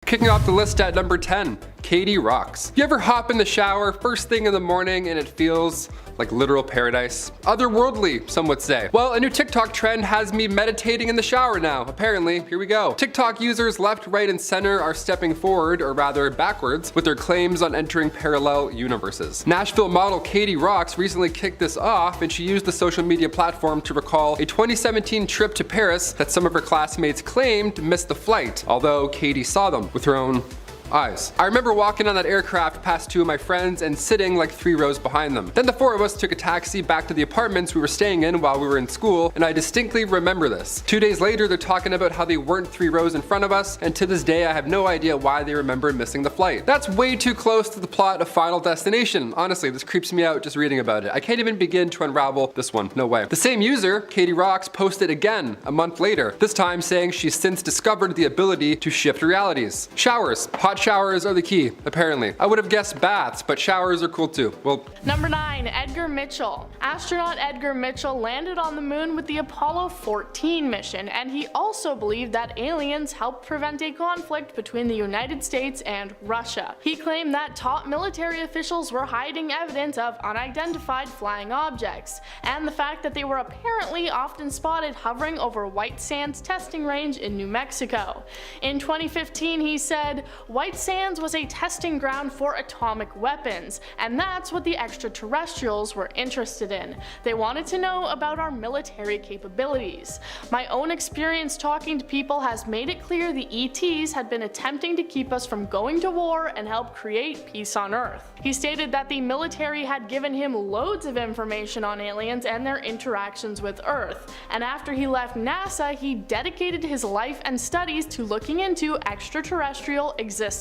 Kicking off the list at number 10, Katie rocks. You ever hop in the shower first thing in the morning and it feels like literal paradise? Otherworldly, some would say. Well, a new TikTok trend has me meditating in the shower now, apparently. Here we go. TikTok users left, right, and center are stepping forward, or rather backwards, with their claims on entering parallel universes. Nashville model Katie Rocks recently kicked this off, and she used the social media platform to recall a 2017 trip to Paris that some of her classmates claimed missed the flight, although Katie saw them with her own eyes. I remember walking on that aircraft past two of my friends and sitting like 3 rows behind them. Then the 4 of us took a taxi back to the apartments we were staying in while we were in school, and I distinctly remember this. 2 days later, they're talking about how they weren't 3 rows in front of us, and to this day I have no idea why they remember missing the flight. That's way too close to the plot of Final Destination. Honestly, this creeps me out just reading about it. I can't even begin to unravel this one. No way. The same user, Katie Rocks, posted again a month later, this time saying she's since discovered the ability to shift realities. Showers. Hot showers are the key, apparently. I would have guessed baths, but showers are cool too. Well, Number 9, Edgar Mitchell. Astronaut Edgar Mitchell landed on the moon with the Apollo 14 mission, and he also believed that aliens helped prevent a conflict between the United States and Russia. He claimed that top military officials were hiding evidence of unidentified flying objects, and the fact that they were apparently often spotted hovering over White Sands testing range in New Mexico. In 2015, he said, "White Sands was a testing ground for atomic weapons, and that's what the extraterrestrials were interested in. They wanted to know about our military capabilities. My own experience talking to people has made it clear the ETs had been attempting to keep us from going to war and help create peace on Earth." He stated that the military had given him loads of information on aliens and their interactions with Earth, and after he left NASA, he dedicated his life and studies to looking into extraterrestrial existence.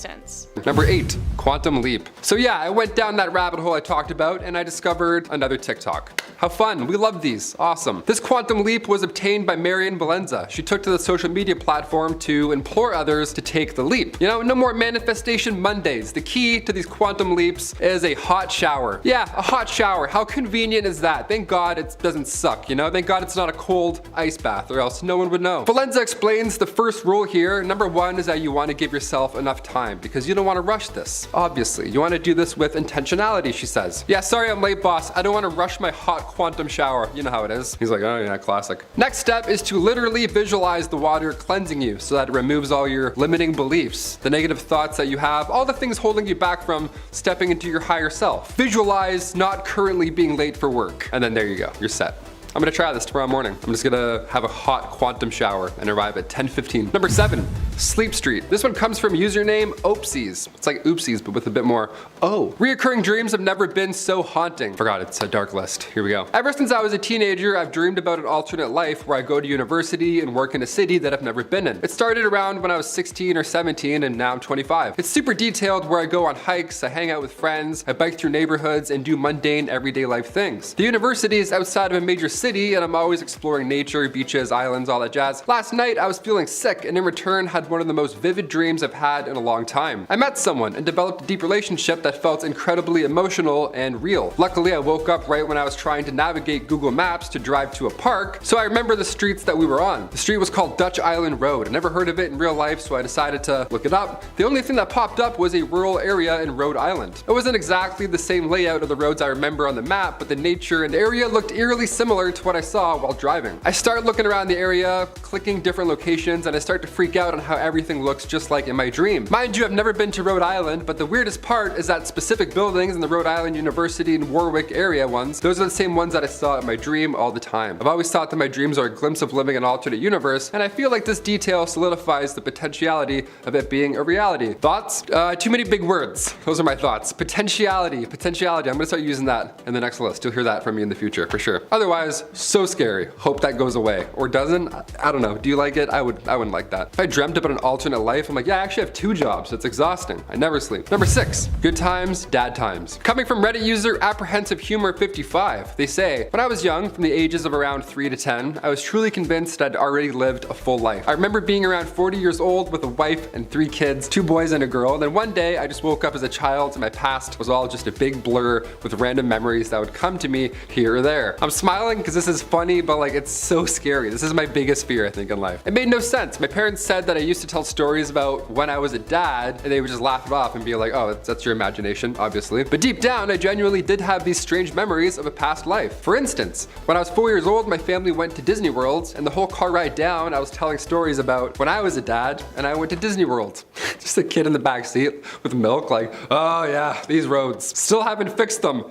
Number 8, Quantum Leap. So yeah, I went down that rabbit hole I talked about and I discovered another TikTok. How fun, we love these, awesome. This quantum leap was obtained by Marian Valenza. She took to the social media platform to implore others to take the leap. You know, no more manifestation Mondays. The key to these quantum leaps is a hot shower. Yeah, a hot shower, how convenient is that? Thank God it doesn't suck, you know? Thank God it's not a cold ice bath or else no one would know. Valenza explains the first rule here. Number 1 is that you want to give yourself enough time because you don't want to rush this, obviously. You want to do this with intentionality, she says. Yeah, sorry I'm late, boss. I don't want to rush my hot quantum shower. You know how it is. He's like, oh yeah, classic. Next step is to literally visualize the water cleansing you so that it removes all your limiting beliefs, the negative thoughts that you have, all the things holding you back from stepping into your higher self. Visualize not currently being late for work. And then there you go, you're set. I'm gonna try this tomorrow morning. I'm just gonna have a hot quantum shower and arrive at 10:15. Number 7, Sleep Street. This one comes from username Oopsies. It's like oopsies, but with a bit more O. Reoccurring dreams have never been so haunting. Forgot it's a dark list. Here we go. Ever since I was a teenager, I've dreamed about an alternate life where I go to university and work in a city that I've never been in. It started around when I was 16 or 17 and now I'm 25. It's super detailed where I go on hikes, I hang out with friends, I bike through neighborhoods and do mundane everyday life things. The university is outside of a major city and I'm always exploring nature, beaches, islands, all that jazz. Last night I was feeling sick and in return had one of the most vivid dreams I've had in a long time. I met someone and developed a deep relationship that felt incredibly emotional and real. Luckily I woke up right when I was trying to navigate Google Maps to drive to a park, so I remember the streets that we were on. The street was called Dutch Island Road. I never heard of it in real life, so I decided to look it up. The only thing that popped up was a rural area in Rhode Island. It wasn't exactly the same layout of the roads I remember on the map, but the nature and area looked eerily similar to what I saw while driving. I started looking around the area, clicking different locations, and I start to freak out on how everything looks just like in my dream. Mind you, I've never been to Rhode Island, but the weirdest part is that specific buildings in the Rhode Island University and Warwick area ones, those are the same ones that I saw in my dream all the time. I've always thought that my dreams are a glimpse of living an alternate universe, and I feel like this detail solidifies the potentiality of it being a reality. Thoughts? Too many big words. Those are my thoughts. Potentiality. I'm gonna start using that in the next list. You'll hear that from me in the future, for sure. Otherwise, so scary. Hope that goes away. Or doesn't? I don't know. Do you like it? I wouldn't like that. If I dreamt about an alternate life, I'm like, yeah, I actually have 2 jobs. It's exhausting. I never sleep. Number 6, good times, dad times. Coming from Reddit user Apprehensive Humor 55, they say, when I was young, from the ages of around 3 to 10, I was truly convinced I'd already lived a full life. I remember being around 40 years old with a wife and 3 kids, 2 boys and a girl, and then one day I just woke up as a child and my past was all just a big blur with random memories that would come to me here or there. I'm smiling because this is funny, but like it's so scary. This is my biggest fear, I think, in life. It made no sense. My parents said that I used used to tell stories about when I was a dad, and they would just laugh it off and be like, oh, that's your imagination, obviously. But deep down, I genuinely did have these strange memories of a past life. For instance, when I was 4 years old, my family went to Disney World, and the whole car ride down, I was telling stories about when I was a dad and I went to Disney World. Just a kid in the back seat with milk, like, oh yeah, these roads. Still haven't fixed them.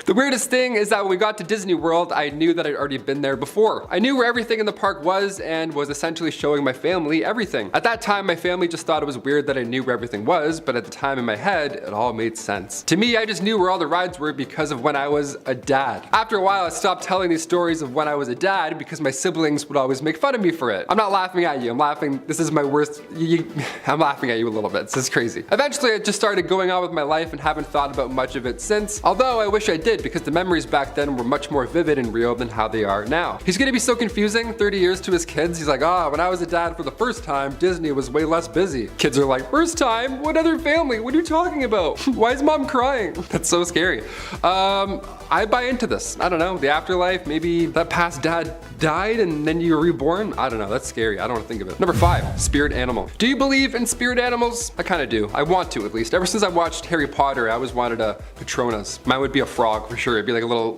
The weirdest thing is that when we got to Disney World, I knew that I'd already been there before. I knew where everything in the park was and was essentially showing my family everything. At that time, my family just thought it was weird that I knew where everything was, but at the time in my head, it all made sense. To me, I just knew where all the rides were because of when I was a dad. After a while, I stopped telling these stories of when I was a dad because my siblings would always make fun of me for it. I'm not laughing at you, I'm laughing, this is my worst, I'm laughing at you a little bit, this is crazy. Eventually, I just started going on with my life and haven't thought about much of it since, although I wish I did because the memories back then were much more vivid and real than how they are now. He's gonna be so confusing 30 years to his kids. He's like, when I was a dad for the first time, Disney was way less busy. Kids are like, first time? What other family? What are you talking about? Why is mom crying? That's so scary. I buy into this. I don't know, the afterlife, maybe that past dad died and then you were reborn? I don't know, that's scary. I don't want to think of it. Number 5, spirit animal. Do you believe in spirit animals? I kind of do. I want to, at least. Ever since I watched Harry Potter, I always wanted a Patronus. Mine would be a frog for sure. It'd be like a little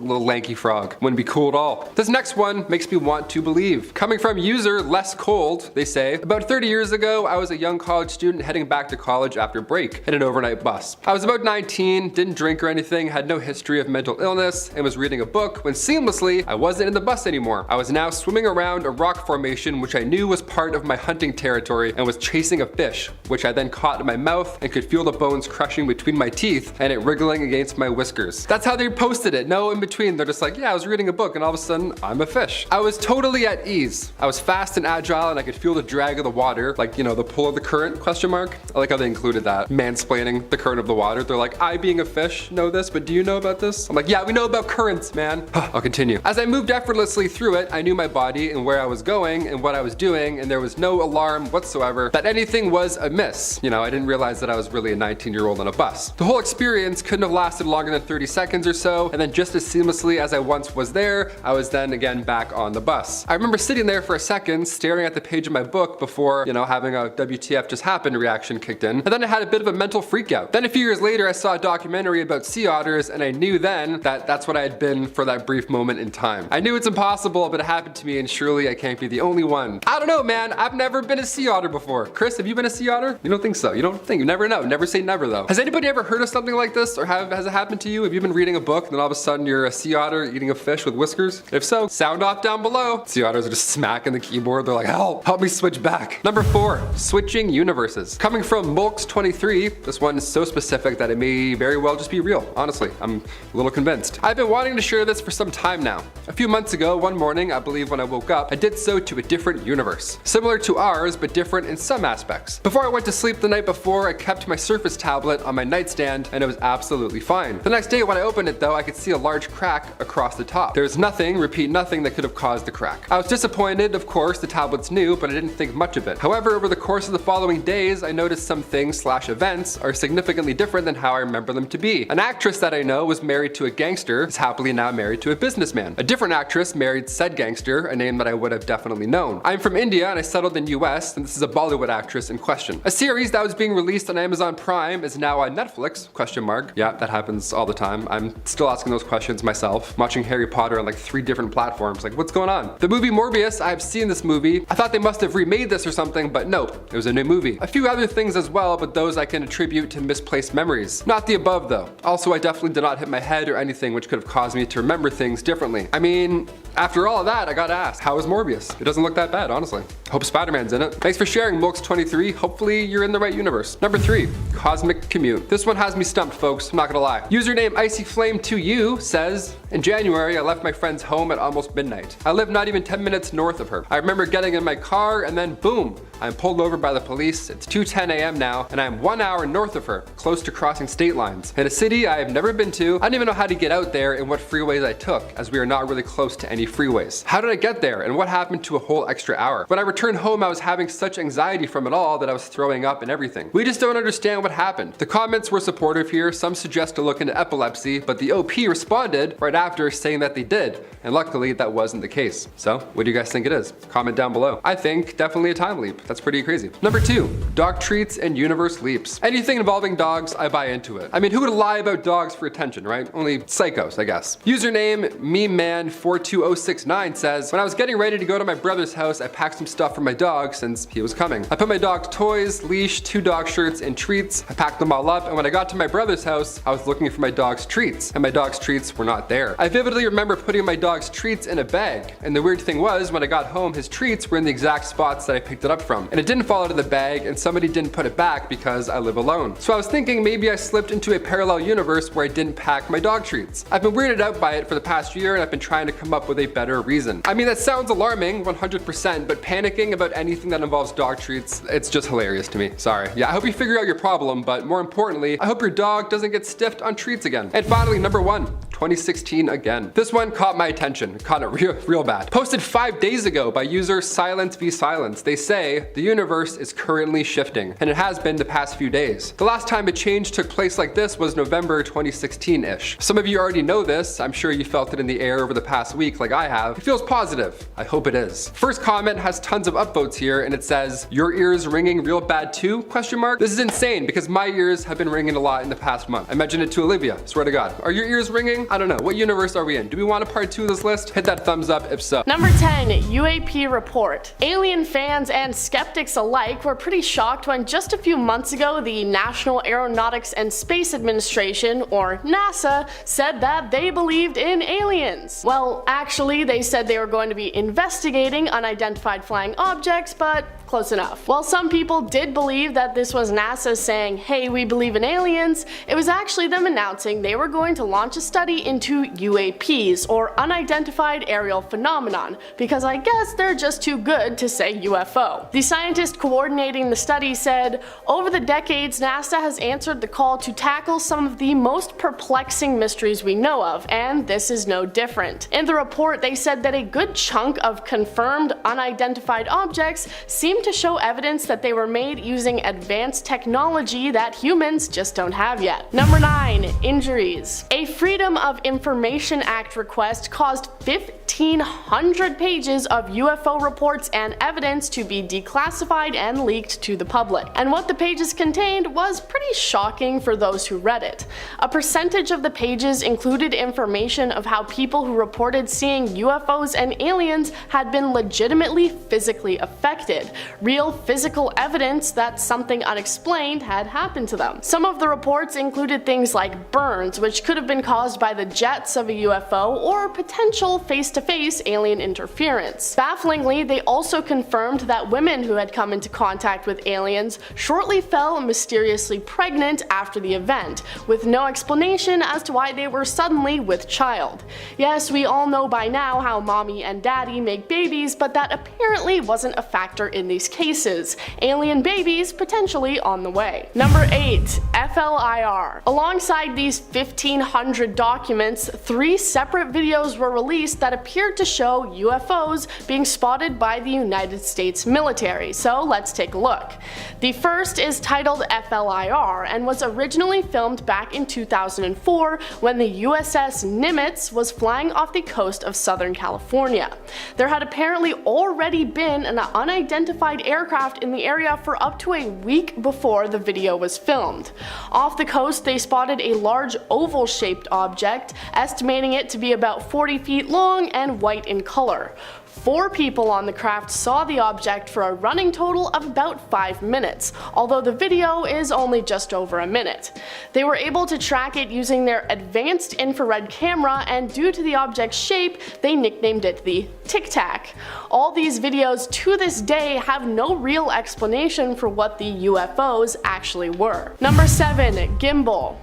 lanky frog. Wouldn't be cool at all. This next one makes me want to believe. Coming from user Less Cold, they say, about 30 years ago, I was a young college student heading back to college after break in an overnight bus. I was about 19, didn't drink or anything, had no history of mental illness, and was reading a book when seamlessly I wasn't in the bus anymore. I was now swimming around a rock formation which I knew was part of my hunting territory and was chasing a fish, which I then caught in my mouth and could feel the bones crushing between my teeth and it wriggling against my whiskers. That's how they posted it, no in between. They're just like, yeah, I was reading a book and all of a sudden I'm a fish. I was totally at ease. I was fast and agile and I could feel the drag of the water, like, you know, the pull of the current, question mark. I like how they included that, mansplaining the current of the water. They're like, I being a fish know this, but do you know about this? I'm like, yeah, we know about currents, man. I'll continue. As I moved effortlessly through it, I knew my body and where I was going and what I was doing, and there was no alarm whatsoever that anything was amiss. You know, I didn't realize that I was really a 19-year-old on a bus. The whole experience couldn't have lasted longer than 30 seconds or so, and then just as seamlessly as I once was there, I was then again back on the bus. I remember sitting there for a second, staring at the page of my book before, you know, having a WTF just happened reaction kicked in, and then I had a bit of a mental freak out. Then a few years later, I saw a documentary about sea otters, and I knew then that that's what I had been for that brief moment in time. I knew it's impossible, but it happened to me, and surely I can't be the only one. I don't know, man. I've never been a sea otter before. Chris, have you been a sea otter? You don't think so. You don't think. You never know. Never say never, though. Has anybody ever heard of something like this, or has it happened to you? Have you been reading a book, and then all of a sudden you're a sea otter eating a fish with whiskers? If so, sound off down below. Sea otters are just smacking the keyboard. They're like, help me switch back. Number 4, switching universes. Coming from Mulks23, this one is so specific that it may very well just be real. Honestly, I'm a little convinced. I've been wanting to share this for some time now. A few months ago, one morning, I believe when I woke up, I did so to a different universe. Similar to ours, but different in some aspects. Before I went to sleep the night before, I kept my Surface tablet on my nightstand, and it was absolutely fine. The next day when I opened it though, I could see a large crack across the top. There was nothing, repeat nothing, that could have caused the crack. I was disappointed, of course, the tablet's new, but I didn't think much of it. However, over the course of the following days, I noticed some things/events are significantly different than how I remember them to be. An actress that I know was married to a gangster, is happily now married to a businessman. A different actress married said gangster, a name that I would have definitely known. I'm from India and I settled in US, and this is a Bollywood actress in question. A series that was being released on Amazon Prime is now on Netflix, question mark. Yeah, that happens all the time. I'm still asking those questions myself. I'm watching Harry Potter on like 3 different platforms, like what's going on? The movie Morbius, I've seen this movie. I thought they must have remade this or something, but nope, it was a new movie. A few other things as well, but those I can attribute to misplaced memories. Not the above though. Also, I definitely did not hit my head or anything which could have caused me to remember things differently. I mean, after all of that, I gotta ask, how is Morbius? It doesn't look that bad, honestly. Hope Spider-Man's in it. Thanks for sharing, Mulks23. Hopefully you're in the right universe. Number 3, Cosmic Commute. This one has me stumped, folks, I'm not gonna lie. Username IcyFlame2U says, in January, I left my friend's home at almost midnight. I live not even 10 minutes north of her. I remember getting in my car and then boom, I'm pulled over by the police. It's 2:10 a.m. now, and I'm 1 hour north of her, close to crossing state lines. In a city I have never been to, I don't even know how to get out there and what freeways I took, as we are not really close to any freeways. How did I get there, and what happened to a whole extra hour? When I returned home, I was having such anxiety from it all that I was throwing up and everything. We just don't understand what happened. The comments were supportive here. Some suggest to look into epilepsy narcolepsy, but the OP responded right after saying that they did, and luckily that wasn't the case. So, what do you guys think it is? Comment down below. I think definitely a time leap. That's pretty crazy. Number 2, dog treats and universe leaps. Anything involving dogs, I buy into it. I mean, who would lie about dogs for attention, right? Only psychos, I guess. Username mememan42069 says, when I was getting ready to go to my brother's house, I packed some stuff for my dog since he was coming. I put my dog's toys, leash, 2 dog shirts, and treats. I packed them all up, and when I got to my brother's house, I was looking for my dog's treats, and my dog's treats were not there. I vividly remember putting my dog's treats in a bag, and the weird thing was, when I got home, his treats were in the exact spots that I picked it up from, and it didn't fall out of the bag, and somebody didn't put it back because I live alone. So I was thinking maybe I slipped into a parallel universe where I didn't pack my dog treats. I've been weirded out by it for the past year, and I've been trying to come up with a better reason. I mean, that sounds alarming, 100%, but panicking about anything that involves dog treats, it's just hilarious to me. Sorry. Yeah, I hope you figure out your problem, but more importantly, I hope your dog doesn't get stiffed on treats again. And finally, number 1, 2016 again. This one caught my attention, caught it real bad. Posted 5 days ago by user Silence v Silence. They say, the universe is currently shifting, and it has been the past few days. The last time a change took place like this was November 2016-ish. Some of you already know this. I'm sure you felt it in the air over the past week like I have. It feels positive. I hope it is. First comment has tons of upvotes here, and it says, your ears ringing real bad too? Question mark. This is insane because my ears have been ringing a lot in the past month. I mentioned it to Olivia, swear to God. Are your ears ringing? I don't know. What universe are we in? Do we want a part 2 of this list? Hit that thumbs up if so. Number 10, UAP Report. Alien fans and skeptics alike were pretty shocked when just a few months ago the National Aeronautics and Space Administration, or NASA, said that they believed in aliens. Well, actually, they said they were going to be investigating unidentified flying objects, but close enough. While some people did believe that this was NASA saying, hey, we believe in aliens, it was actually them announcing they were going to launch a study into UAPs, or unidentified aerial phenomenon, because I guess they're just too good to say UFO. The scientist coordinating the study said, over the decades, NASA has answered the call to tackle some of the most perplexing mysteries we know of, and this is no different. In the report, they said that a good chunk of confirmed unidentified objects seem to show evidence that they were made using advanced technology that humans just don't have yet. Number 9, injuries. A Freedom of Information Act request caused 1,500 pages of UFO reports and evidence to be declassified and leaked to the public. And what the pages contained was pretty shocking for those who read it. A percentage of the pages included information of how people who reported seeing UFOs and aliens had been legitimately physically affected, real physical evidence that something unexplained had happened to them. Some of the reports included things like burns, which could have been caused by the jets of a UFO, or potential face-to-face alien interference. Bafflingly, they also confirmed that women who had come into contact with aliens shortly fell mysteriously pregnant after the event, with no explanation as to why they were suddenly with child. Yes, we all know by now how mommy and daddy make babies, but that apparently wasn't a factor in these cases. Alien babies potentially on the way. Number 8, FLIR. Alongside these 1,500 documents, 3 separate videos were released that appeared to show UFOs being spotted by the United States military, so let's take a look. The first is titled FLIR and was originally filmed back in 2004 when the USS Nimitz was flying off the coast of Southern California. There had apparently already been an unidentified aircraft in the area for up to a week before the video was filmed. Off the coast, they spotted a large oval-shaped object, estimating it to be about 40 feet long and white in color. 4 people on the craft saw the object for a running total of about 5 minutes, although the video is only just over a minute. They were able to track it using their advanced infrared camera, and due to the object's shape, they nicknamed it the Tic Tac. All these videos to this day have no real explanation for what the UFOs actually were. Number 7, Gimbal.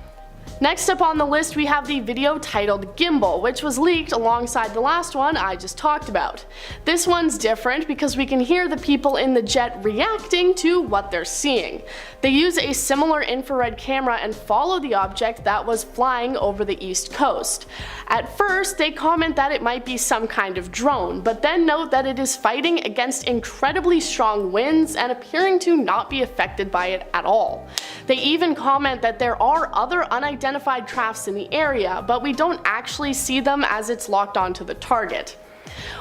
Next up on the list we have the video titled Gimbal, which was leaked alongside the last one I just talked about. This one's different because we can hear the people in the jet reacting to what they're seeing. They use a similar infrared camera and follow the object that was flying over the East Coast. At first, they comment that it might be some kind of drone, but then note that it is fighting against incredibly strong winds and appearing to not be affected by it at all. They even comment that there are other unidentified unidentified crafts in the area, but we don't actually see them as it's locked onto the target.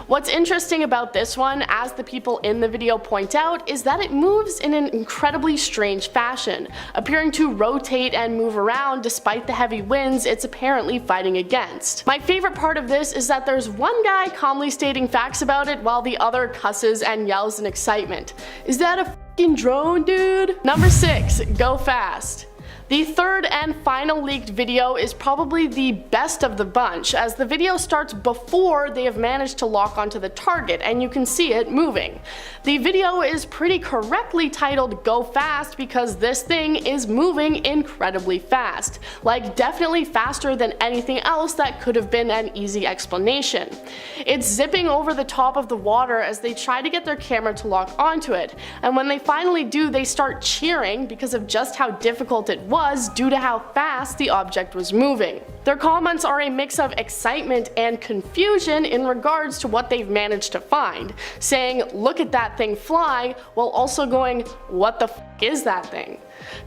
What's interesting about this one, as the people in the video point out, is that it moves in an incredibly strange fashion, appearing to rotate and move around despite the heavy winds it's apparently fighting against. My favorite part of this is that there's one guy calmly stating facts about it while the other cusses and yells in excitement. Is that a f***ing drone, dude? Number 6. Go fast. The third and final leaked video is probably the best of the bunch, as the video starts before they have managed to lock onto the target and you can see it moving. The video is pretty correctly titled Go Fast because this thing is moving incredibly fast, like definitely faster than anything else that could have been an easy explanation. It's zipping over the top of the water as they try to get their camera to lock onto it, and when they finally do, they start cheering because of just how difficult it was due to how fast the object was moving. Their comments are a mix of excitement and confusion in regards to what they've managed to find, saying look at that thing fly, while also going what the f is that thing?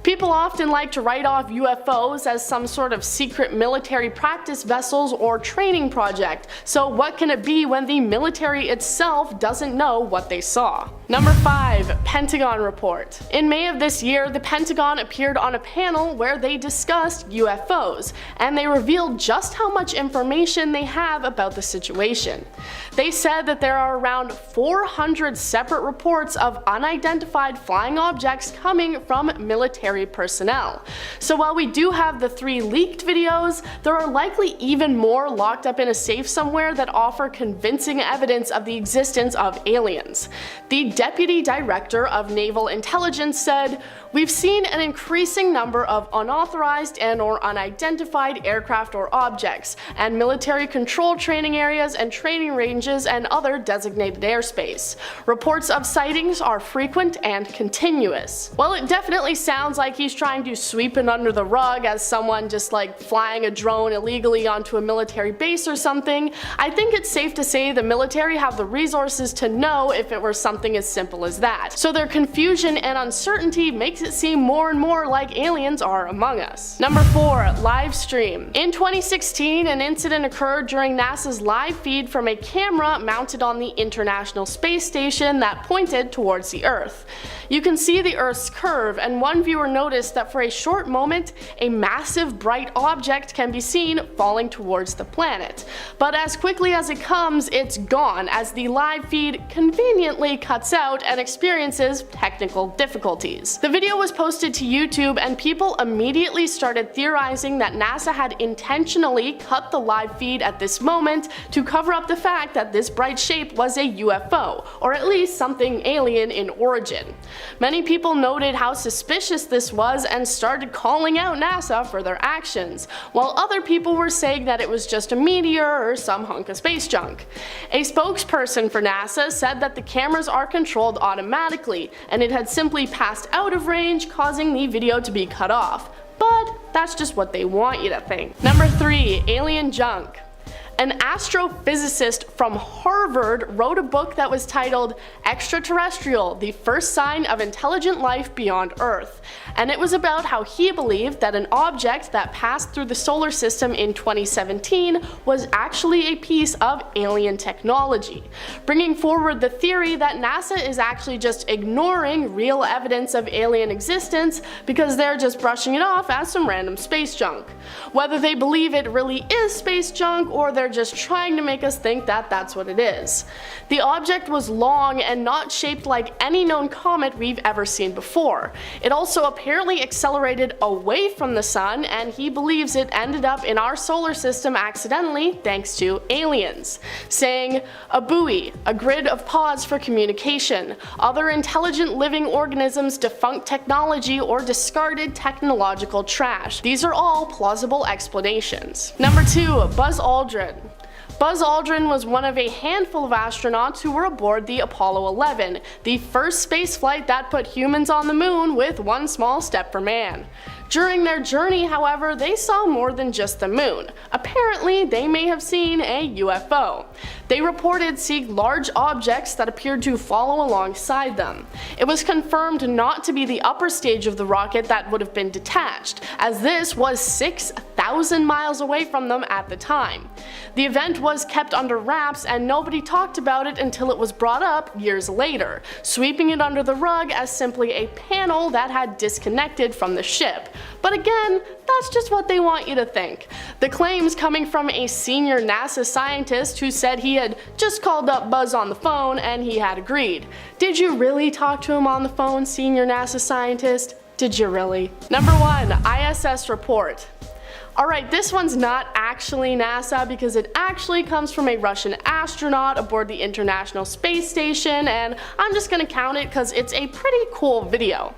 People often like to write off UFOs as some sort of secret military practice vessels or training project, so what can it be when the military itself doesn't know what they saw? Number 5. Pentagon Report. In May of this year, the Pentagon appeared on a panel where they discussed UFOs, and they revealed just how much information they have about the situation. They said that there are around 400 separate reports of unidentified flying objects coming from military personnel. So while we do have the 3 leaked videos, there are likely even more locked up in a safe somewhere that offer convincing evidence of the existence of aliens. The Deputy Director of Naval Intelligence said, "We've seen an increasing number of unauthorized and/or unidentified aircraft or objects, and military control training areas and training ranges and other designated airspace. Reports of sightings are frequent and continuous." While it definitely sounds like he's trying to sweep it under the rug as someone just like flying a drone illegally onto a military base or something, I think it's safe to say the military have the resources to know if it were something as simple as that. So their confusion and uncertainty makes it seem more and more like aliens are among us. Number 4. Livestream. In 2016, an incident occurred during NASA's live feed from a camera mounted on the International Space Station that pointed towards the Earth. You can see the Earth's curve, and one viewer noticed that for a short moment, a massive bright object can be seen falling towards the planet. But as quickly as it comes, it's gone as the live feed conveniently cuts out and experiences technical difficulties. The video was posted to YouTube, and people immediately started theorizing that NASA had intentionally cut the live feed at this moment to cover up the fact that this bright shape was a UFO, or at least something alien in origin. Many people noted how suspicious this was and started calling out NASA for their actions, while other people were saying that it was just a meteor or some hunk of space junk. A spokesperson for NASA said that the cameras are controlled automatically, and it had simply passed out of range, causing the video to be cut off. But that's just what they want you to think. Number 3. Alien junk. An astrophysicist from Harvard wrote a book that was titled Extraterrestrial: The First Sign of Intelligent Life Beyond Earth, and it was about how he believed that an object that passed through the solar system in 2017 was actually a piece of alien technology, bringing forward the theory that NASA is actually just ignoring real evidence of alien existence because they're just brushing it off as some random space junk. Whether they believe it really is space junk or they're just trying to make us think that that's what it is. The object was long and not shaped like any known comet we've ever seen before. It also apparently accelerated away from the sun, and he believes it ended up in our solar system accidentally thanks to aliens, saying, "A buoy, a grid of pods for communication, other intelligent living organisms, defunct technology, or discarded technological trash. These are all plausible explanations." Number 2. Buzz Aldrin. Buzz Aldrin was one of a handful of astronauts who were aboard the Apollo 11, the first spaceflight that put humans on the moon with one small step for man. During their journey, however, they saw more than just the moon. Apparently, they may have seen a UFO. They reported seeing large objects that appeared to follow alongside them. It was confirmed not to be the upper stage of the rocket that would have been detached, as this was 6,000 miles away from them at the time. The event was kept under wraps and nobody talked about it until it was brought up years later, sweeping it under the rug as simply a panel that had disconnected from the ship. But again, that's just what they want you to think. The claims coming from a senior NASA scientist who said he had just called up Buzz on the phone and he had agreed. Did you really talk to him on the phone, senior NASA scientist? Did you really? Number 1. ISS Report. Alright, this one's not actually NASA because it actually comes from a Russian astronaut aboard the International Space Station, and I'm just gonna count it because it's a pretty cool video.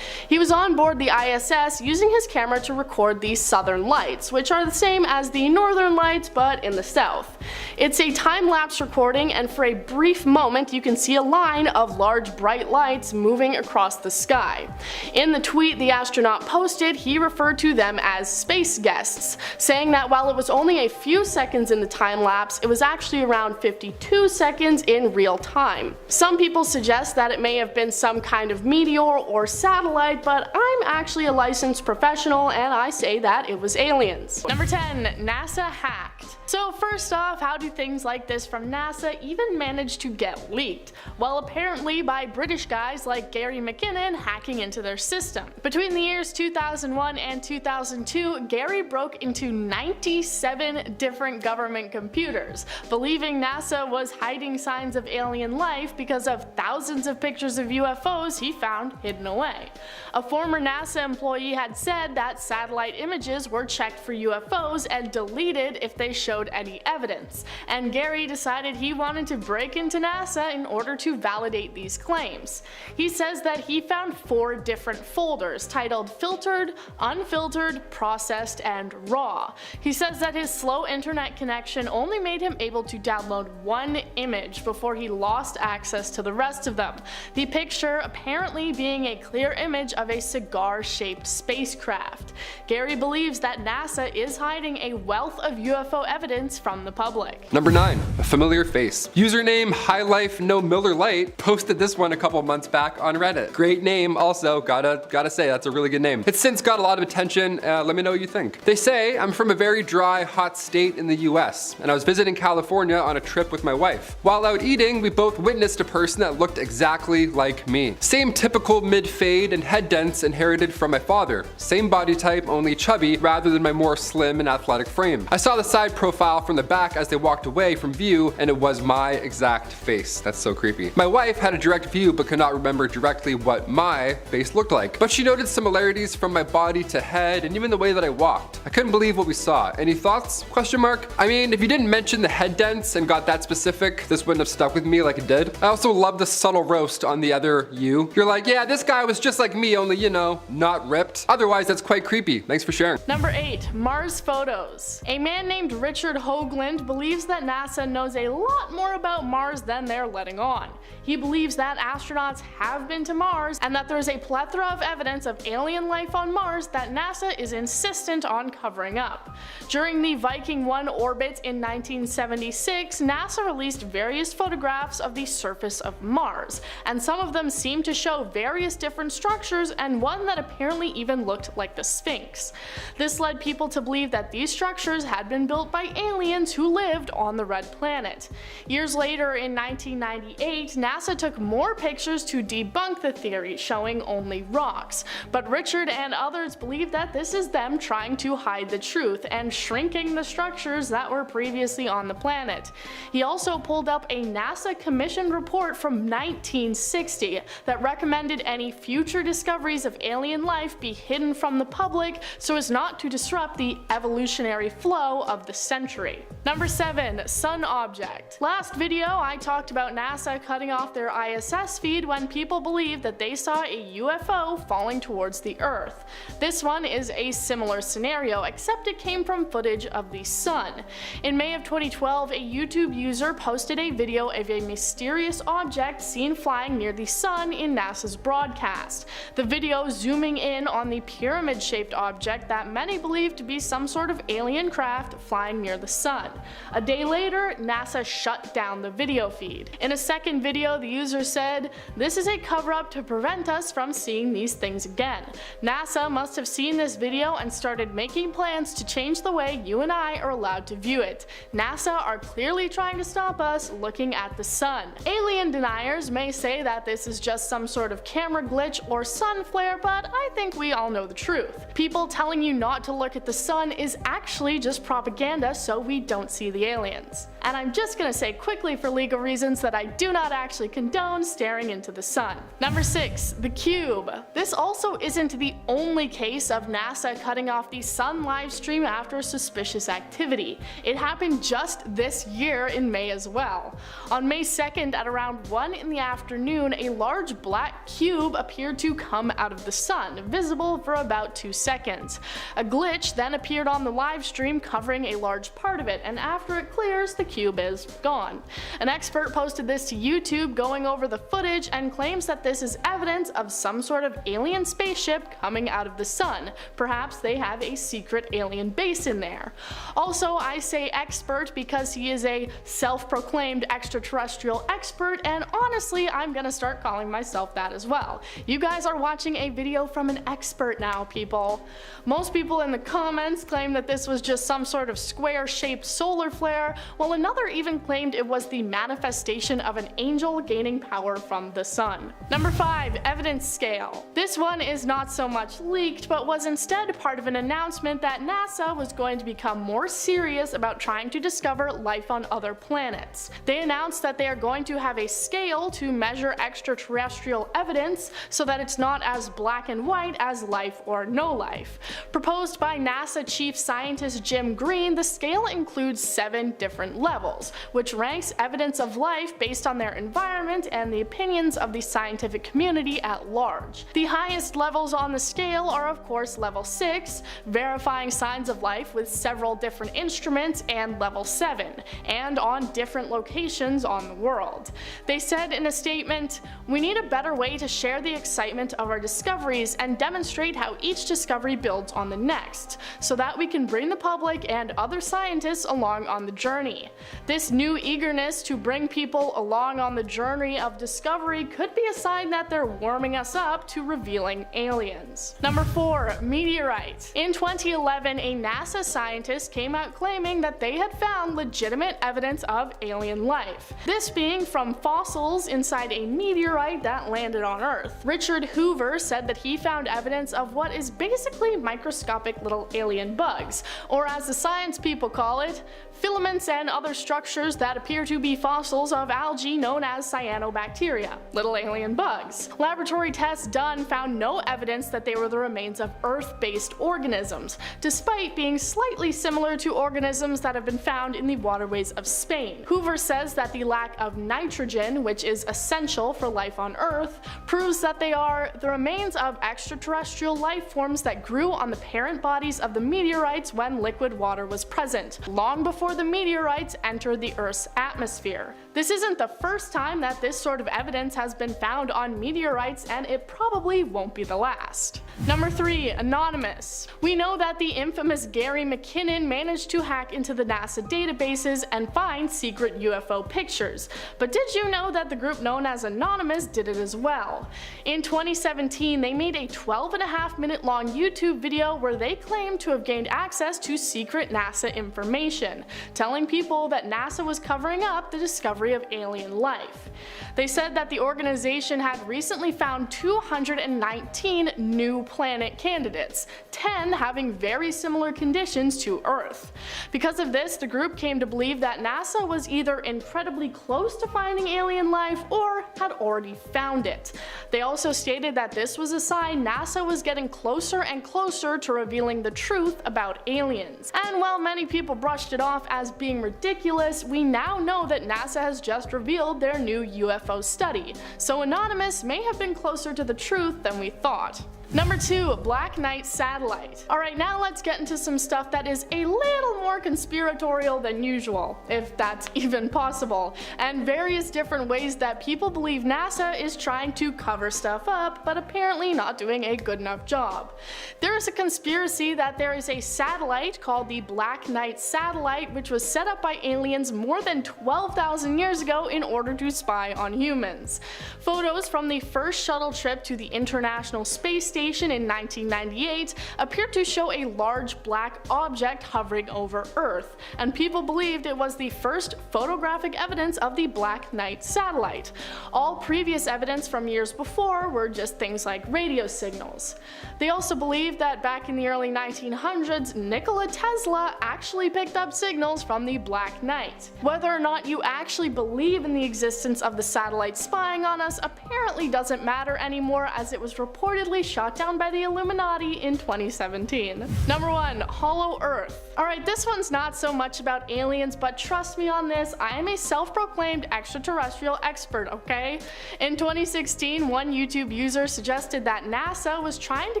He was on board the ISS using his camera to record the southern lights, which are the same as the northern lights but in the south. It's a time-lapse recording, and for a brief moment you can see a line of large bright lights moving across the sky. In the tweet the astronaut posted, he referred to them as space guests, saying that while it was only a few seconds in the time-lapse, it was actually around 52 seconds in real time. Some people suggest that it may have been some kind of meteor or satellite, but I'm actually a licensed professional and I say that it was aliens. Number 10. NASA hacked. So first off, how do things like this from NASA even manage to get leaked? Well, apparently by British guys like Gary McKinnon hacking into their system. Between the years 2001 and 2002, Gary broke into 97 different government computers, believing NASA was hiding signs of alien life because of thousands of pictures of UFOs he found hidden away. A former NASA employee had said that satellite images were checked for UFOs and deleted if they showed any evidence, and Gary decided he wanted to break into NASA in order to validate these claims. He says that he found 4 different folders titled Filtered, Unfiltered, Processed, and Raw. He says that his slow internet connection only made him able to download 1 image before he lost access to the rest of them, the picture apparently being a clear image of a cigar-shaped spacecraft. Gary believes that NASA is hiding a wealth of UFO evidence from the public. Number 9. A familiar face. Username HighLife No Miller Lite posted this one a couple months back on Reddit. Great name also, gotta say that's a really good name. It's since got a lot of attention, let me know what you think. They say, I'm from a very dry, hot state in the US, and I was visiting California on a trip with my wife. While out eating, we both witnessed a person that looked exactly like me. Same typical mid-fade and head dents inherited from my father. Same body type, only chubby, rather than my more slim and athletic frame. I saw the side profile from the back as they walked away from view, and it was my exact face. That's so creepy. My wife had a direct view but could not remember directly what my face looked like, but she noted similarities from my body to head and even the way that I walked. I couldn't believe what we saw. Any thoughts? Question mark? I mean, if you didn't mention the head dents and got that specific, this wouldn't have stuck with me like it did. I also love the subtle roast on the other you. You're like, yeah, this guy was just like me, only, you know, not ripped. Otherwise, that's quite creepy. Thanks for sharing. Number 8. Mars photos. A man named Richard Hoagland believes that NASA knows a lot more about Mars than they're letting on. He believes that astronauts have been to Mars and that there's a plethora of evidence of alien life on Mars that NASA is insistent on covering up. During the Viking 1 orbit in 1976, NASA released various photographs of the surface of Mars, and some of them seemed to show various different structures and one that apparently even looked like the Sphinx. This led people to believe that these structures had been built by aliens who lived on the Red Planet. Years later, in 1998, NASA took more pictures to debunk the theory, showing only rocks, but Richard and others believe that this is them trying to hide the truth and shrinking the structures that were previously on the planet. He also pulled up a NASA commissioned report from 1960 that recommended any future discoveries of alien life be hidden from the public so as not to disrupt the evolutionary flow of the century. Number 7. Sun object. Last video I talked about NASA cutting off their ISS feed when people believed that they saw a UFO falling towards the Earth. This one is a similar scenario, except it came from footage of the sun. In May of 2012, a YouTube user posted a video of a mysterious object seen flying near the sun in NASA's broadcast. broadcast. The video zooming in on the pyramid-shaped object that many believe to be some sort of alien craft flying near the sun. A day later, NASA shut down the video feed. In a second video, the user said, "This is a cover-up to prevent us from seeing these things again. NASA must have seen this video and started making plans to change the way you and I are allowed to view it. NASA are clearly trying to stop us looking at the sun." Alien deniers may say that this is just some sort of camera glitch or sun flare, but I think we all know the truth. People telling you not to look at the sun is actually just propaganda so we don't see the aliens. And I'm just gonna say quickly for legal reasons that I do not actually condone staring into the sun. Number 6. The Cube. This also isn't the only case of NASA cutting off the sun live stream after suspicious activity. It happened just this year in May as well. On May 2nd at around 1 in the afternoon, a large black cube appeared to come out of the sun, visible for about 2 seconds. A glitch then appeared on the live stream covering a large part of it, and after it clears, the cube is gone. An expert posted this to YouTube going over the footage and claims that this is evidence of some sort of alien spaceship coming out of the sun. Perhaps they have a secret alien base in there. Also, I say expert because he is a self-proclaimed extraterrestrial expert, and honestly, I'm gonna start calling myself that as well. You guys are watching a video from an expert now, people. Most people in the comments claim that this was just some sort of square-shaped solar flare, while another even claimed it was the manifestation of an angel gaining power from the sun. Number 5. Evidence scale. This one is not so much leaked, but was instead part of an announcement that NASA was going to become more serious about trying to discover life on other planets. They announced that they are going to have a scale to measure extraterrestrial evidence so that it's not as black and white as life or no life. Proposed by NASA Chief Scientist Jim Green, the scale includes 7 different levels, which ranks evidence of life based on their environment and the opinions of the scientific community at large. The highest levels on the scale are of course level 6, verifying signs of life with several different instruments, and level 7, and on different locations on the world. They said in a statement, "We need a better way to share the excitement of our discoveries and demonstrate how each discovery builds on the next, so that we can bring the public and other scientists along on the journey. This new eagerness to bring people along on the journey of discovery could be a sign that they're warming us up to revealing aliens." Number 4. Meteorite. In 2011, a NASA scientist came out claiming that they had found legitimate evidence of alien life, this being from fossils inside a meteorite that landed on Earth. Richard Hoover said that he found evidence of what is basically microscopic little alien bugs, or as the science people call it, filaments and other structures that appear to be fossils of algae known as cyanobacteria, little alien bugs. Laboratory tests done found no evidence that they were the remains of Earth-based organisms, despite being slightly similar to organisms that have been found in the waterways of Spain. Hoover says that the lack of nitrogen, which is essential for life on Earth, proves that they are the remains of extraterrestrial life forms that grew on the parent bodies of the meteorites when liquid water was present, long before the meteorites entered the Earth's atmosphere. This isn't the first time that this sort of evidence has been found on meteorites, and it probably won't be the last. Number 3. Anonymous. We know that the infamous Gary McKinnon managed to hack into the NASA databases and find secret UFO pictures, but did you know that the group known as Anonymous did it as well? In 2017, they made a 12.5-minute long YouTube video where they claimed to have gained access to secret NASA information, telling people that NASA was covering up the discovery of alien life. They said that the organization had recently found 219 new planet candidates, 10 having very similar conditions to Earth. Because of this, the group came to believe that NASA was either incredibly close to finding alien life or had already found it. They also stated that this was a sign NASA was getting closer and closer to revealing the truth about aliens. And while many people brushed it off as being ridiculous, we now know that NASA has just revealed their new UFO study, so Anonymous may have been closer to the truth than we thought. Number 2, Black Knight satellite. Alright, now let's get into some stuff that is a little more conspiratorial than usual, if that's even possible, and various different ways that people believe NASA is trying to cover stuff up, but apparently not doing a good enough job. There is a conspiracy that there is a satellite called the Black Knight satellite, which was set up by aliens more than 12,000 years ago in order to spy on humans. Photos from the first shuttle trip to the International Space Station in 1998 appeared to show a large black object hovering over Earth, and people believed it was the first photographic evidence of the Black Knight satellite. All previous evidence from years before were just things like radio signals. They also believed that back in the early 1900s, Nikola Tesla actually picked up signals from the Black Knight. Whether or not you actually believe in the existence of the satellite spying on us apparently doesn't matter anymore, as it was reportedly shot down by the Illuminati in 2017. Number 1, Hollow Earth. Alright, this one's not so much about aliens, but trust me on this, I am a self-proclaimed extraterrestrial expert, okay? In 2016, one YouTube user suggested that NASA was trying to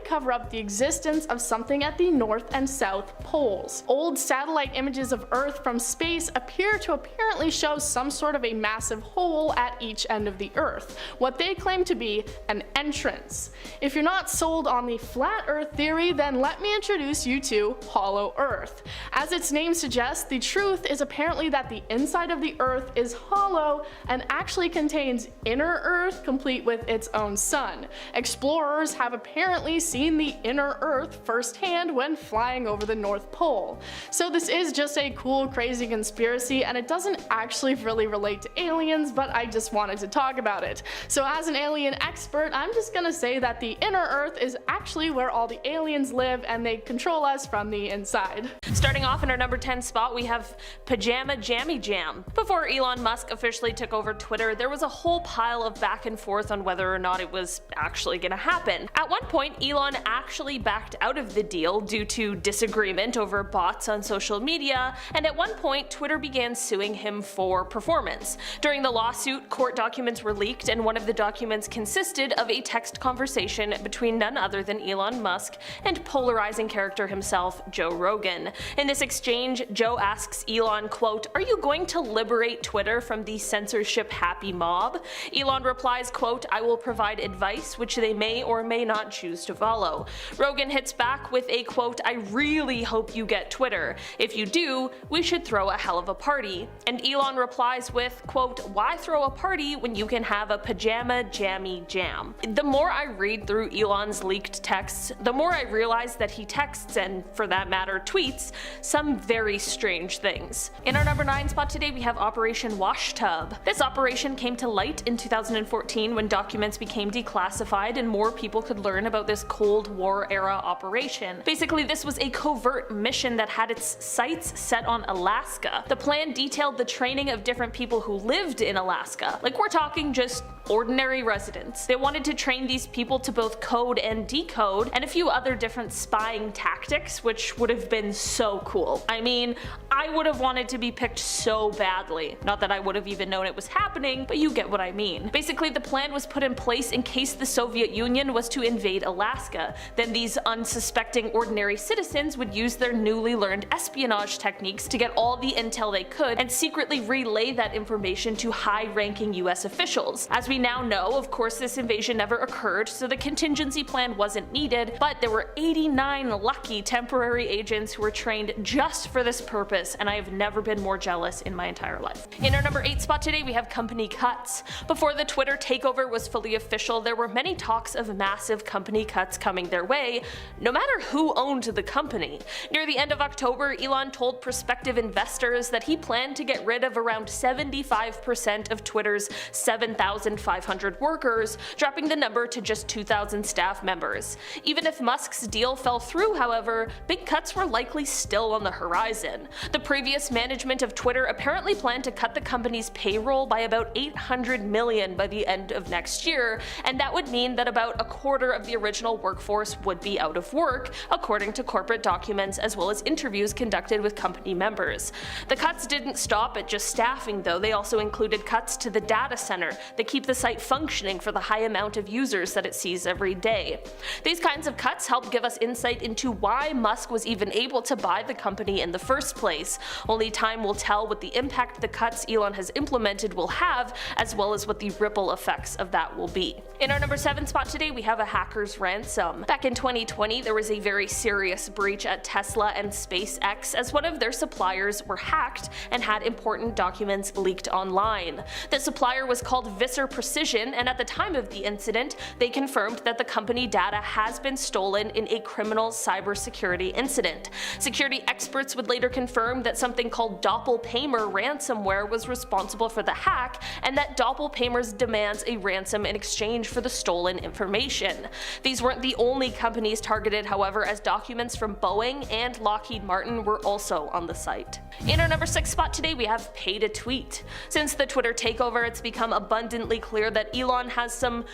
cover up the existence of something at the North and South poles. Old satellite images of Earth from space appear to apparently show some sort of a massive hole at each end of the Earth, what they claim to be an entrance. If you're not sold on the flat Earth theory, then let me introduce you to Hollow Earth. As its name suggests, the truth is apparently that the inside of the Earth is hollow and actually contains inner Earth complete with its own sun. Explorers have apparently seen the inner Earth firsthand when flying over the North Pole. So this is just a cool, crazy conspiracy, and it doesn't actually really relate to aliens, but I just wanted to talk about it. So as an alien expert, I'm just gonna say that the inner Earth is actually where all the aliens live, and they control us from the inside. Starting off in our number 10 spot, we have Pajama Jammy Jam. Before Elon Musk officially took over Twitter, there was a whole pile of back and forth on whether or not it was actually gonna happen. At one point, Elon actually backed out of the deal due to disagreement over bots on social media, and at one point, Twitter began suing him for performance. During the lawsuit, court documents were leaked, and one of the documents consisted of a text conversation between none other than Elon Musk and polarizing character himself, Joe Rogan. In this exchange, Joe asks Elon, quote, "Are you going to liberate Twitter from the censorship-happy mob?" Elon replies, quote, "I will provide advice which they may or may not choose to follow." Rogan hits back with a quote, "I really hope you get Twitter. If you do, we should throw a hell of a party." And Elon replies with, quote, "Why throw a party when you can have a Pajama Jammy Jam?" The more I read through Elon's leaked texts, the more I realize that he texts, and for that matter tweets, some very strange things. In our number 9 spot today, we have Operation Washtub. This operation came to light in 2014 when documents became declassified and more people could learn about this Cold War era operation. Basically, this was a covert mission that had its sights set on Alaska. The plan detailed the training of different people who lived in Alaska. Like, we're talking just ordinary residents. They wanted to train these people to both code and decode, and a few other different spying tactics, which would have been so cool. I mean, I would have wanted to be picked so badly. Not that I would have even known it was happening, but you get what I mean. Basically, the plan was put in place in case the Soviet Union was to invade Alaska. Then these unsuspecting ordinary citizens would use their newly learned espionage techniques to get all the intel they could and secretly relay that information to high-ranking US officials. As we now know, of course, this invasion never occurred, so the contingency plan wasn't needed, but there were 89 lucky temporary agents who were trained just for this purpose, and I have never been more jealous in my entire life. In our number 8 spot today, we have company cuts. Before the Twitter takeover was fully official, there were many talks of massive company cuts coming their way, no matter who owned the company. Near the end of October, Elon told prospective investors that he planned to get rid of around 75% of Twitter's 7,500 workers, dropping the number to just 2,000 staff members. Even if Musk's deal fell through, however, big cuts were likely still on the horizon. The previous management of Twitter apparently planned to cut the company's payroll by about $800 million by the end of next year, and that would mean that about a quarter of the original workforce would be out of work, according to corporate documents as well as interviews conducted with company members. The cuts didn't stop at just staffing though, they also included cuts to the data center that keep the site functioning for the high amount of users that it sees every day. today. These kinds of cuts help give us insight into why Musk was even able to buy the company in the first place. Only time will tell what the impact the cuts Elon has implemented will have, as well as what the ripple effects of that will be. In our number 7 spot today, we have a hacker's ransom. Back in 2020, there was a very serious breach at Tesla and SpaceX as one of their suppliers were hacked and had important documents leaked online. The supplier was called Visser Precision, and at the time of the incident, they confirmed that the company data has been stolen in a criminal cybersecurity incident. Security experts would later confirm that something called doppelpaymer ransomware was responsible for the hack, and that doppelpaymers demands a ransom in exchange for the stolen information. These weren't the only companies targeted, however, as documents from Boeing and Lockheed Martin were also on the site. In our number 6 spot today, we have pay to tweet. Since the Twitter takeover, it's become abundantly clear that Elon has some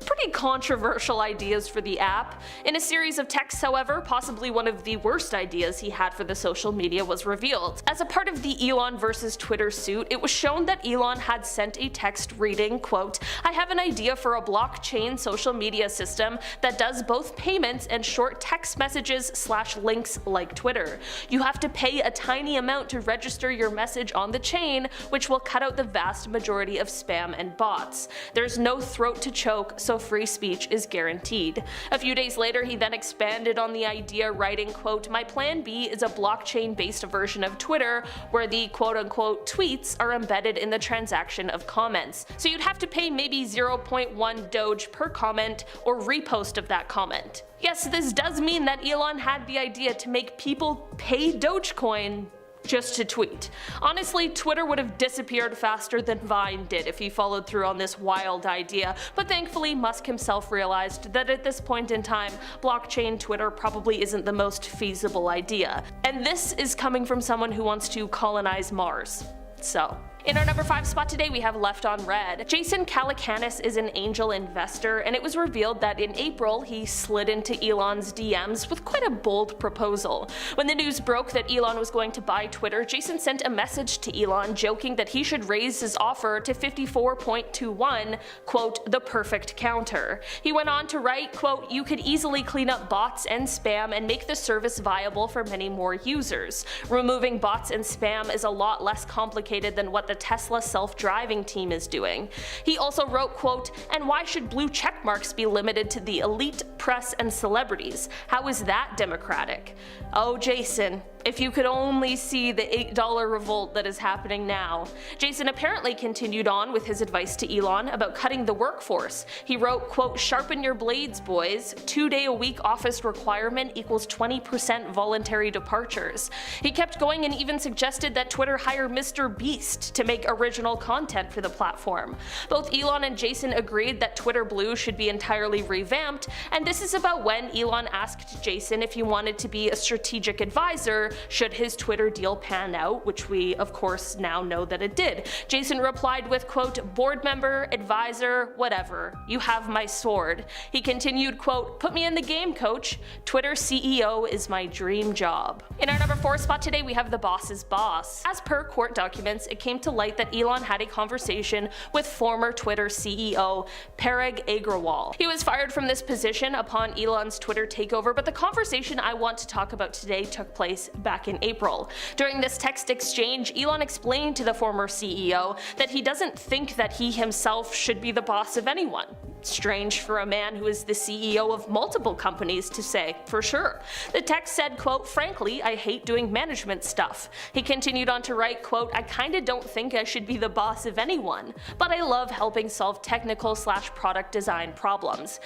pretty controversial ideas for the app. In a series of texts, however, possibly one of the worst ideas he had for the social media was revealed. As a part of the Elon versus Twitter suit, it was shown that Elon had sent a text reading, quote, "I have an idea for a blockchain social media system that does both payments and short text messages / links like Twitter. You have to pay a tiny amount to register your message on the chain, which will cut out the vast majority of spam and bots. There's no throat to choke, so free speech is guaranteed." A few days later, he then expanded on the idea, writing, quote, "My plan B is a blockchain-based version of Twitter where the quote-unquote tweets are embedded in the transaction of comments. So you'd have to pay maybe 0.1 Doge per comment or repost of that comment." Yes, this does mean that Elon had the idea to make people pay Dogecoin just to tweet. Honestly, Twitter would have disappeared faster than Vine did if he followed through on this wild idea, but thankfully Musk himself realized that at this point in time, blockchain Twitter probably isn't the most feasible idea. And this is coming from someone who wants to colonize Mars. So. In our number 5 spot today, we have Left on Red. Jason Calacanis is an angel investor, and it was revealed that in April he slid into Elon's DMs with quite a bold proposal. When the news broke that Elon was going to buy Twitter, Jason sent a message to Elon joking that he should raise his offer to 54.21, quote, "the perfect counter." He went on to write, quote, "You could easily clean up bots and spam and make the service viable for many more users. Removing bots and spam is a lot less complicated than what the Tesla self-driving team is doing." He also wrote, quote, "And why should blue checkmarks be limited to the elite, press, and celebrities? How is that democratic?" Oh, Jason, if you could only see the $8 revolt that is happening now. Jason apparently continued on with his advice to Elon about cutting the workforce. He wrote, quote, "Sharpen your blades, boys. 2-day-a-week office requirement equals 20% voluntary departures." He kept going and even suggested that Twitter hire Mr. Beast to make original content for the platform. Both Elon and Jason agreed that Twitter Blue should be entirely revamped, and this is about when Elon asked Jason if he wanted to be a strategic advisor should his Twitter deal pan out, which we of course now know that it did. Jason replied with, quote, "Board member, advisor, whatever. You have my sword." He continued, quote, "Put me in the game, coach. Twitter CEO is my dream job." In our number 4 spot today, we have the boss's boss. As per court documents, it came to light that Elon had a conversation with former Twitter CEO Parag Agrawal. He was fired from this position upon Elon's Twitter takeover, but the conversation I want to talk about today took place back in April. During this text exchange, Elon explained to the former CEO that he doesn't think that he himself should be the boss of anyone. Strange for a man who is the CEO of multiple companies to say, for sure. The text said, quote, "Frankly, I hate doing management stuff." He continued on to write, quote, "I kinda don't think I should be the boss of anyone, but I love helping solve technical / product design problems."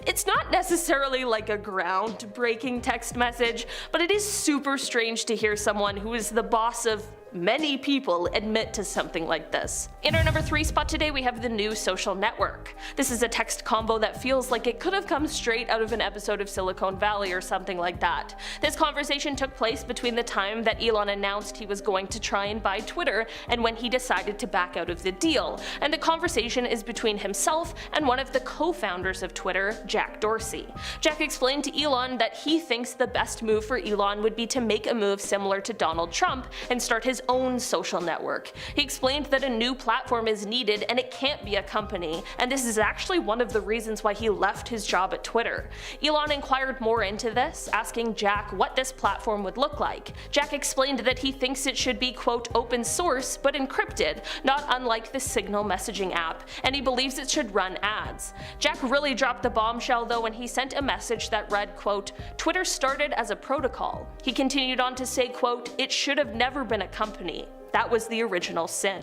It's not necessarily like a groundbreaking text message, but it is super strange to hear someone who is the boss of many people admit to something like this. In our number 3 spot today, we have the new social network. This is a text combo that feels like it could have come straight out of an episode of Silicon Valley or something like that. This conversation took place between the time that Elon announced he was going to try and buy Twitter and when he decided to back out of the deal, and the conversation is between himself and one of the co-founders of Twitter, Jack Dorsey. Jack explained to Elon that he thinks the best move for Elon would be to make a move similar to Donald Trump and start his his own social network. He explained that a new platform is needed and it can't be a company, and this is actually one of the reasons why he left his job at Twitter. Elon inquired more into this, asking Jack what this platform would look like. Jack explained that he thinks it should be quote open source but encrypted, not unlike the Signal messaging app, and he believes it should run ads. Jack really dropped the bombshell though when he sent a message that read quote, "Twitter started as a protocol." He continued on to say quote, "It should have never been a company. That was the original sin."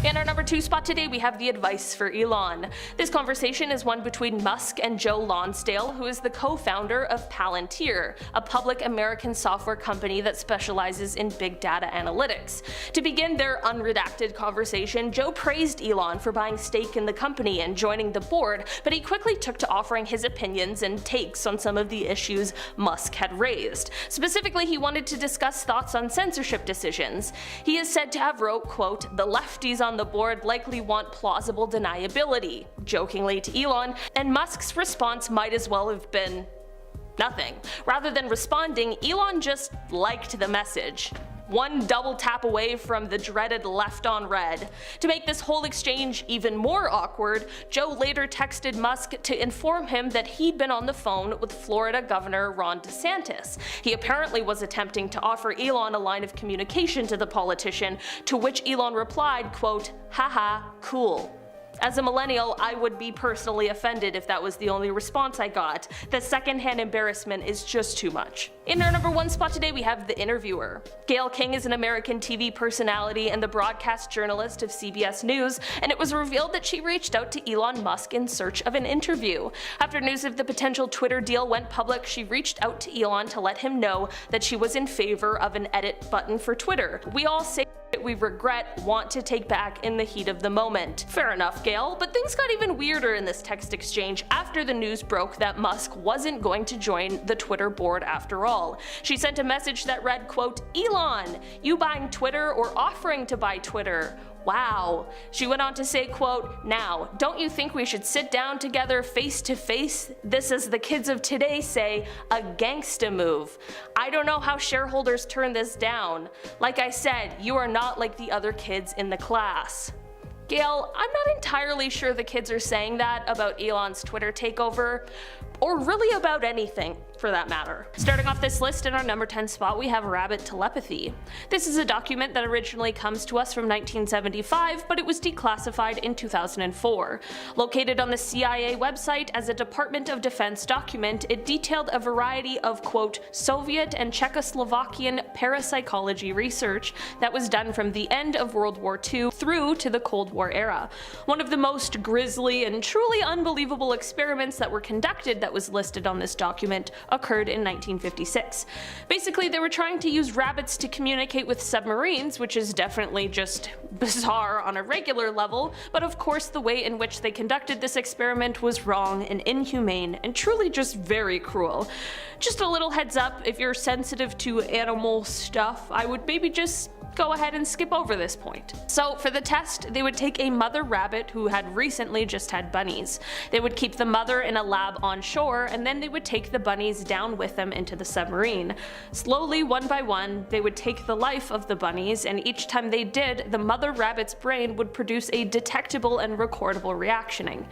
In our number 2 spot today, we have the Advice for Elon. This conversation is one between Musk and Joe Lonsdale, who is the co-founder of Palantir, a public American software company that specializes in big data analytics. To begin their unredacted conversation, Joe praised Elon for buying stake in the company and joining the board, but he quickly took to offering his opinions and takes on some of the issues Musk had raised. Specifically, he wanted to discuss thoughts on censorship decisions. He is said to have wrote, quote, "The lefties on the board likely want plausible deniability," jokingly to Elon, and Musk's response might as well have been nothing. Rather than responding, Elon just liked the message. One double tap away from the dreaded left on red. To make this whole exchange even more awkward, Joe later texted Musk to inform him that he'd been on the phone with Florida Governor Ron DeSantis. He apparently was attempting to offer Elon a line of communication to the politician, to which Elon replied, quote, "Haha, cool." As a millennial, I would be personally offended if that was the only response I got. The secondhand embarrassment is just too much. In our number 1 spot today, we have The Interviewer. Gayle King is an American TV personality and the broadcast journalist of CBS News, and it was revealed that she reached out to Elon Musk in search of an interview. After news of the potential Twitter deal went public, she reached out to Elon to let him know that she was in favor of an edit button for Twitter. We all say we regret, want to take back in the heat of the moment. Fair enough, Gayle, but things got even weirder in this text exchange after the news broke that Musk wasn't going to join the Twitter board after all. She sent a message that read, quote, "Elon, you buying Twitter or offering to buy Twitter? Wow." She went on to say, quote, "Now, don't you think we should sit down together face to face? This, as the kids of today say, a gangsta move. I don't know how shareholders turn this down. Like I said, you are not like the other kids in the class." Gayle, I'm not entirely sure the kids are saying that about Elon's Twitter takeover, or really about anything for that matter. Starting off this list in our number 10 spot, we have Rabbit Telepathy. This is a document that originally comes to us from 1975, but it was declassified in 2004. Located on the CIA website as a Department of Defense document, it detailed a variety of, quote, Soviet and Czechoslovakian parapsychology research that was done from the end of World War II through to the Cold War era. One of the most grisly and truly unbelievable experiments that were conducted that was listed on this document occurred in 1956. Basically, they were trying to use rabbits to communicate with submarines, which is definitely just bizarre on a regular level, but of course the way in which they conducted this experiment was wrong and inhumane and truly just very cruel. Just a little heads up, if you're sensitive to animal stuff, I would maybe just go ahead and skip over this point. So for the test, they would take a mother rabbit who had recently just had bunnies. They would keep the mother in a lab on shore, and then they would take the bunnies down with them into the submarine. Slowly, one by one, they would take the life of the bunnies, and each time they did, the mother rabbit's brain would produce a detectable and recordable reactioning.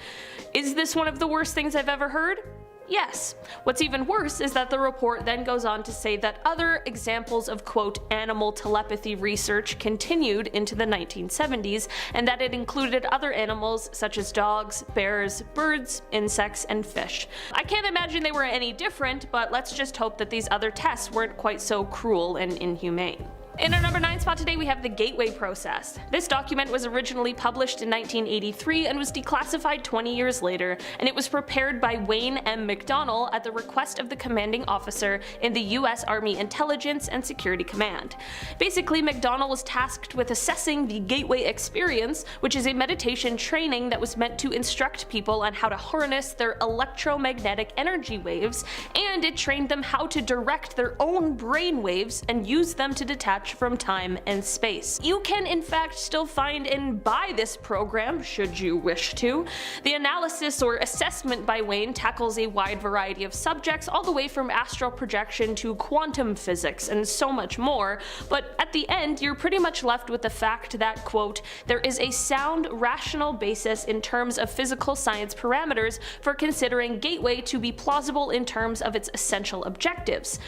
Is this one of the worst things I've ever heard? Yes. What's even worse is that the report then goes on to say that other examples of, quote, animal telepathy research continued into the 1970s, and that it included other animals such as dogs, bears, birds, insects, and fish. I can't imagine they were any different, but let's just hope that these other tests weren't quite so cruel and inhumane. In our number 9 spot today, we have the Gateway Process. This document was originally published in 1983 and was declassified 20 years later, and it was prepared by Wayne M. McDonnell at the request of the commanding officer in the U.S. Army Intelligence and Security Command. Basically, McDonnell was tasked with assessing the Gateway Experience, which is a meditation training that was meant to instruct people on how to harness their electromagnetic energy waves, and it trained them how to direct their own brain waves and use them to detach detach from time and space. You can in fact still find and buy this program should you wish to. The analysis or assessment by Wayne tackles a wide variety of subjects, all the way from astral projection to quantum physics and so much more, but at the end you're pretty much left with the fact that, quote, there is a sound, rational basis in terms of physical science parameters for considering Gateway to be plausible in terms of its essential objectives.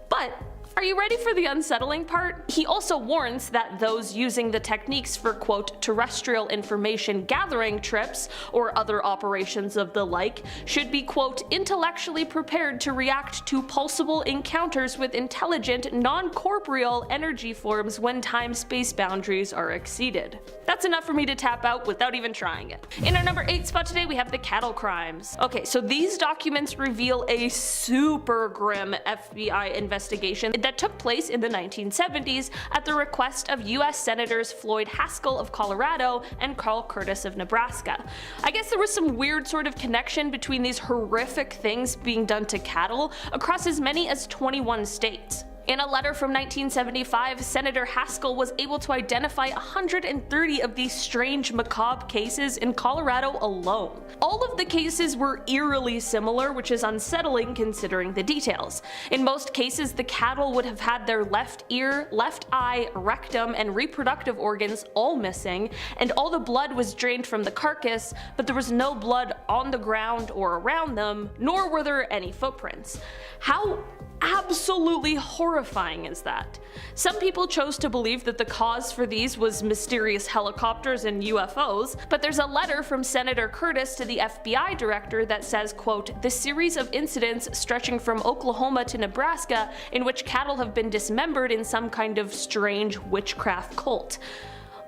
But are you ready for the unsettling part? He also warns that those using the techniques for, quote, terrestrial information gathering trips or other operations of the like should be, quote, intellectually prepared to react to pulsable encounters with intelligent, non-corporeal energy forms when time-space boundaries are exceeded. That's enough for me to tap out without even trying it. In our number 8 spot today, we have the cattle crimes. Okay, so these documents reveal a super grim FBI investigation that took place in the 1970s at the request of US Senators Floyd Haskell of Colorado and Carl Curtis of Nebraska. I guess there was some weird sort of connection between these horrific things being done to cattle across as many as 21 states. In a letter from 1975, Senator Haskell was able to identify 130 of these strange, macabre cases in Colorado alone. All of the cases were eerily similar, which is unsettling considering the details. In most cases, the cattle would have had their left ear, left eye, rectum, and reproductive organs all missing, and all the blood was drained from the carcass, but there was no blood on the ground or around them, nor were there any footprints. How absolutely horrifying is that? Some people chose to believe that the cause for these was mysterious helicopters and UFOs, but there's a letter from Senator Curtis to the FBI director that says, quote, the series of incidents stretching from Oklahoma to Nebraska in which cattle have been dismembered in some kind of strange witchcraft cult.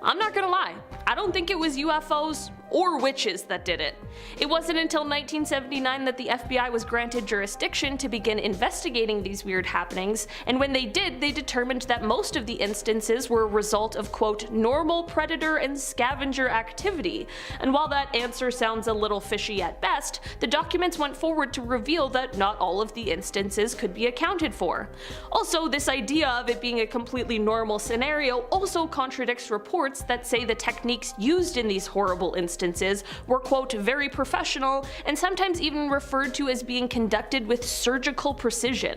I'm not gonna lie, I don't think it was UFOs or witches that did it. It wasn't until 1979 that the FBI was granted jurisdiction to begin investigating these weird happenings, and when they did, they determined that most of the instances were a result of, quote, normal predator and scavenger activity. And while that answer sounds a little fishy at best, the documents went forward to reveal that not all of the instances could be accounted for. Also, this idea of it being a completely normal scenario also contradicts reports that say the techniques used in these horrible instances were, quote, very professional and sometimes even referred to as being conducted with surgical precision.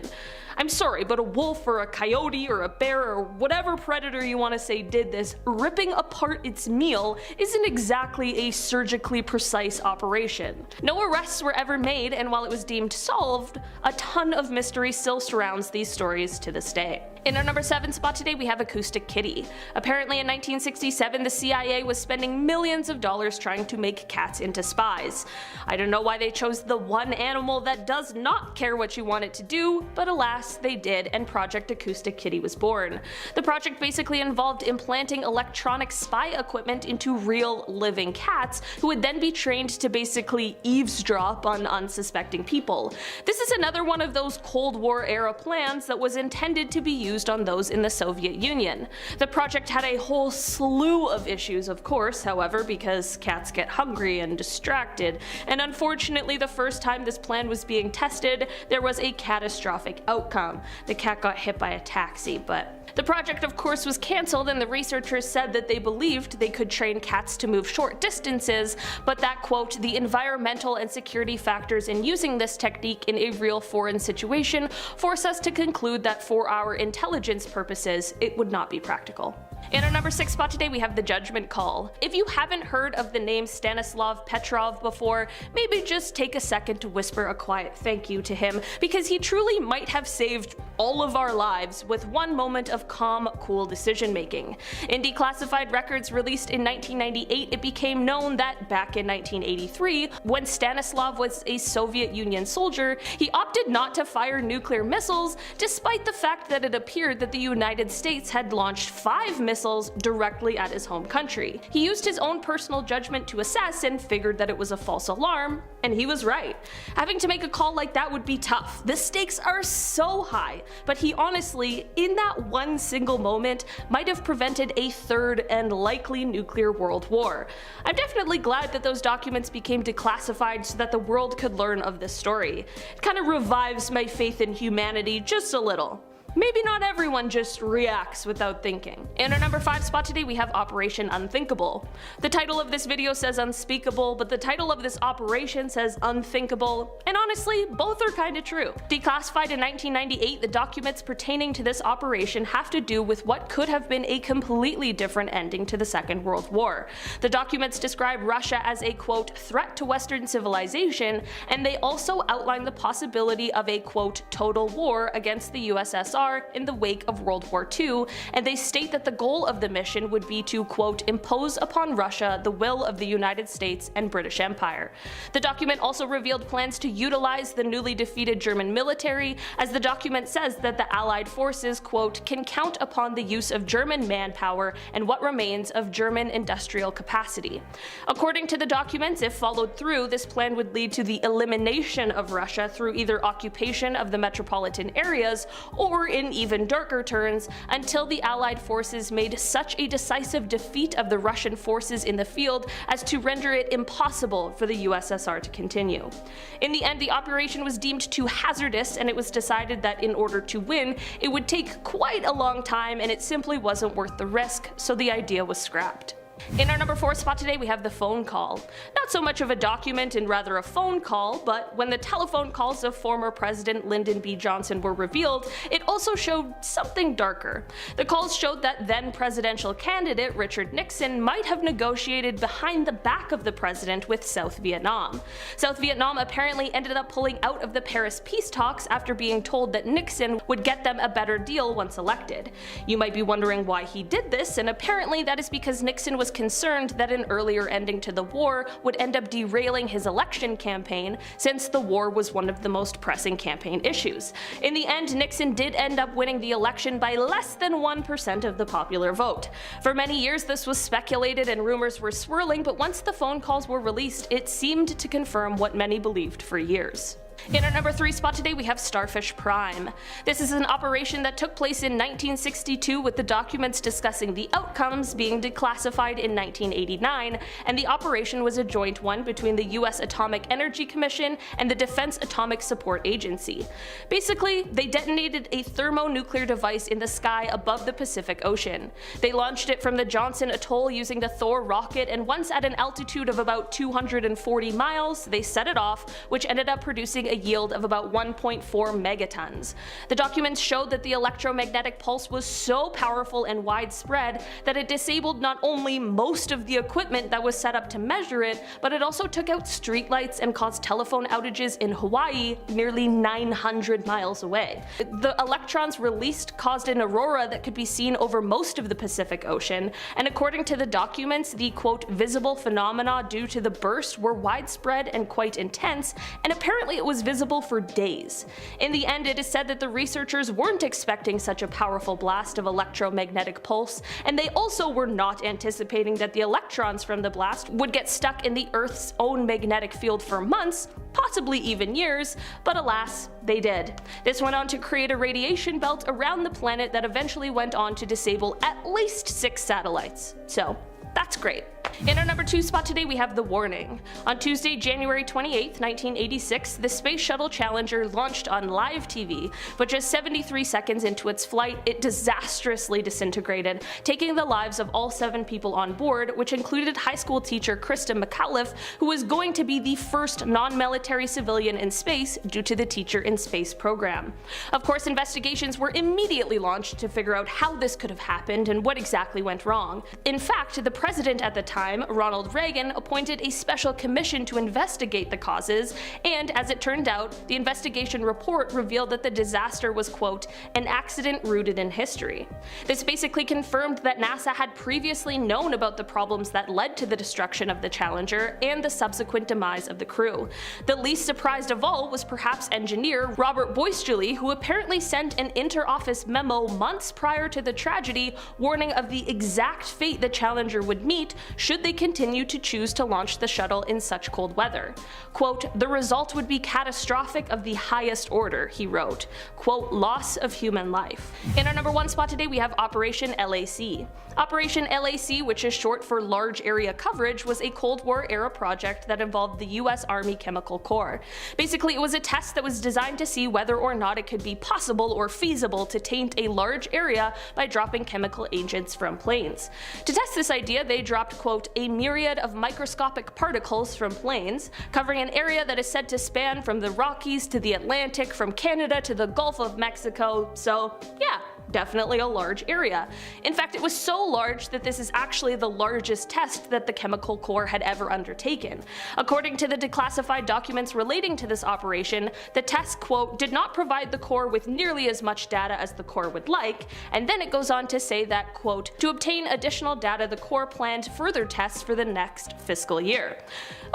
I'm sorry, but a wolf or a coyote or a bear or whatever predator you want to say did this, ripping apart its meal isn't exactly a surgically precise operation. No arrests were ever made, and while it was deemed solved, a ton of mystery still surrounds these stories to this day. In our number 7 spot today, we have Acoustic Kitty. Apparently in 1967, the CIA was spending millions of dollars trying to make cats into spies. I don't know why they chose the one animal that does not care what you want it to do, but alas, they did, and Project Acoustic Kitty was born. The project basically involved implanting electronic spy equipment into real, living cats, who would then be trained to basically eavesdrop on unsuspecting people. This is another one of those Cold War era plans that was intended to be used on those in the Soviet Union. The project had a whole slew of issues, of course, however, because cats get hungry and distracted, and unfortunately the first time this plan was being tested, there was a catastrophic outcome. The cat got hit by a taxi, but the project of course was cancelled, and the researchers said that they believed they could train cats to move short distances, but that, quote, the environmental and security factors in using this technique in a real foreign situation force us to conclude that for our intelligence purposes, it would not be practical. In our number 6 spot today, we have the Judgment Call. If you haven't heard of the name Stanislav Petrov before, maybe just take a second to whisper a quiet thank you to him, because he truly might have saved all of our lives with one moment of calm, cool decision making. In declassified records released in 1998, it became known that back in 1983, when Stanislav was a Soviet Union soldier, he opted not to fire nuclear missiles, despite the fact that it appeared that the United States had launched 5 missiles directly at his home country. He used his own personal judgment to assess and figured that it was a false alarm, and he was right. Having to make a call like that would be tough. The stakes are so high, but he honestly, in that one single moment, might have prevented a third and likely nuclear world war. I'm definitely glad that those documents became declassified so that the world could learn of this story. It kind of revives my faith in humanity just a little. maybe not everyone just reacts without thinking. In our number 5 spot today, we have Operation Unthinkable. The title of this video says unspeakable, but the title of this operation says unthinkable, and honestly, both are kinda true. Declassified in 1998, the documents pertaining to this operation have to do with what could have been a completely different ending to the Second World War. The documents describe Russia as a quote threat to Western civilization, and they also outline the possibility of a quote total war against the USSR in the wake of World War II, and they state that the goal of the mission would be to quote impose upon Russia the will of the United States and British Empire. The document also revealed plans to utilize the newly defeated German military, as the document says that the Allied forces quote can count upon the use of German manpower and what remains of German industrial capacity. According to the documents, if followed through, this plan would lead to the elimination of Russia through either occupation of the metropolitan areas, or in even darker terms, until the Allied forces made such a decisive defeat of the Russian forces in the field as to render it impossible for the USSR to continue. In the end, the operation was deemed too hazardous, and it was decided that in order to win, it would take quite a long time and it simply wasn't worth the risk, so the idea was scrapped. In our number 4 spot today, we have the phone call. Not so much of a document and rather a phone call, but when the telephone calls of former President Lyndon B. Johnson were revealed, it also showed something darker. The calls showed that then presidential candidate Richard Nixon might have negotiated behind the back of the president with South Vietnam. South Vietnam apparently ended up pulling out of the Paris peace talks after being told that Nixon would get them a better deal once elected. You might be wondering why he did this, and apparently that is because Nixon was concerned that an earlier ending to the war would end up derailing his election campaign, since the war was one of the most pressing campaign issues. In the end, Nixon did end up winning the election by less than 1% of the popular vote. For many years this was speculated and rumors were swirling, but once the phone calls were released, it seemed to confirm what many believed for years. In our number 3 spot today, we have Starfish Prime. This is an operation that took place in 1962, with the documents discussing the outcomes being declassified in 1989, and the operation was a joint one between the US Atomic Energy Commission and the Defense Atomic Support Agency. Basically, they detonated a thermonuclear device in the sky above the Pacific Ocean. They launched it from the Johnson Atoll using the Thor rocket, and once at an altitude of about 240 miles, they set it off, which ended up producing a yield of about 1.4 megatons. The documents showed that the electromagnetic pulse was so powerful and widespread that it disabled not only most of the equipment that was set up to measure it, but it also took out streetlights and caused telephone outages in Hawaii nearly 900 miles away. The electrons released caused an aurora that could be seen over most of the Pacific Ocean, and according to the documents, the quote visible phenomena due to the burst were widespread and quite intense, and apparently it was visible for days. In the end, it is said that the researchers weren't expecting such a powerful blast of electromagnetic pulse, and they also were not anticipating that the electrons from the blast would get stuck in the Earth's own magnetic field for months, possibly even years, but alas, they did. This went on to create a radiation belt around the planet that eventually went on to disable at least 6 satellites. So, that's great. In our number 2 spot today, we have The Warning. On Tuesday, January 28, 1986, the Space Shuttle Challenger launched on live TV, but just 73 seconds into its flight, it disastrously disintegrated, taking the lives of all 7 people on board, which included high school teacher Krista McAuliffe, who was going to be the first non-military civilian in space due to the Teacher in Space program. Of course, investigations were immediately launched to figure out how this could have happened and what exactly went wrong. In fact, the president at the time, Ronald Reagan, appointed a special commission to investigate the causes, and as it turned out, the investigation report revealed that the disaster was, quote, an accident rooted in history. This basically confirmed that NASA had previously known about the problems that led to the destruction of the Challenger and the subsequent demise of the crew. The least surprised of all was perhaps engineer Robert Boisjoli, who apparently sent an inter-office memo months prior to the tragedy warning of the exact fate the Challenger would meet should they continue to choose to launch the shuttle in such cold weather. Quote, "The result would be catastrophic of the highest order," he wrote. Quote, "Loss of human life." In our number 1 spot today we have Operation LAC. Operation LAC, which is short for Large Area Coverage, was a Cold War era project that involved the US Army Chemical Corps. Basically, it was a test that was designed to see whether or not it could be possible or feasible to taint a large area by dropping chemical agents from planes. To test this idea, they dropped, quote, "a myriad of microscopic particles from planes, covering an area that is said to span from the Rockies to the Atlantic, from Canada to the Gulf of Mexico." So yeah, definitely a large area. In fact, it was so large that this is actually the largest test that the Chemical Corps had ever undertaken. According to the declassified documents relating to this operation, the test, quote, "did not provide the Corps with nearly as much data as the Corps would like," and then it goes on to say that, quote, "to obtain additional data, the Corps planned further tests for the next fiscal year."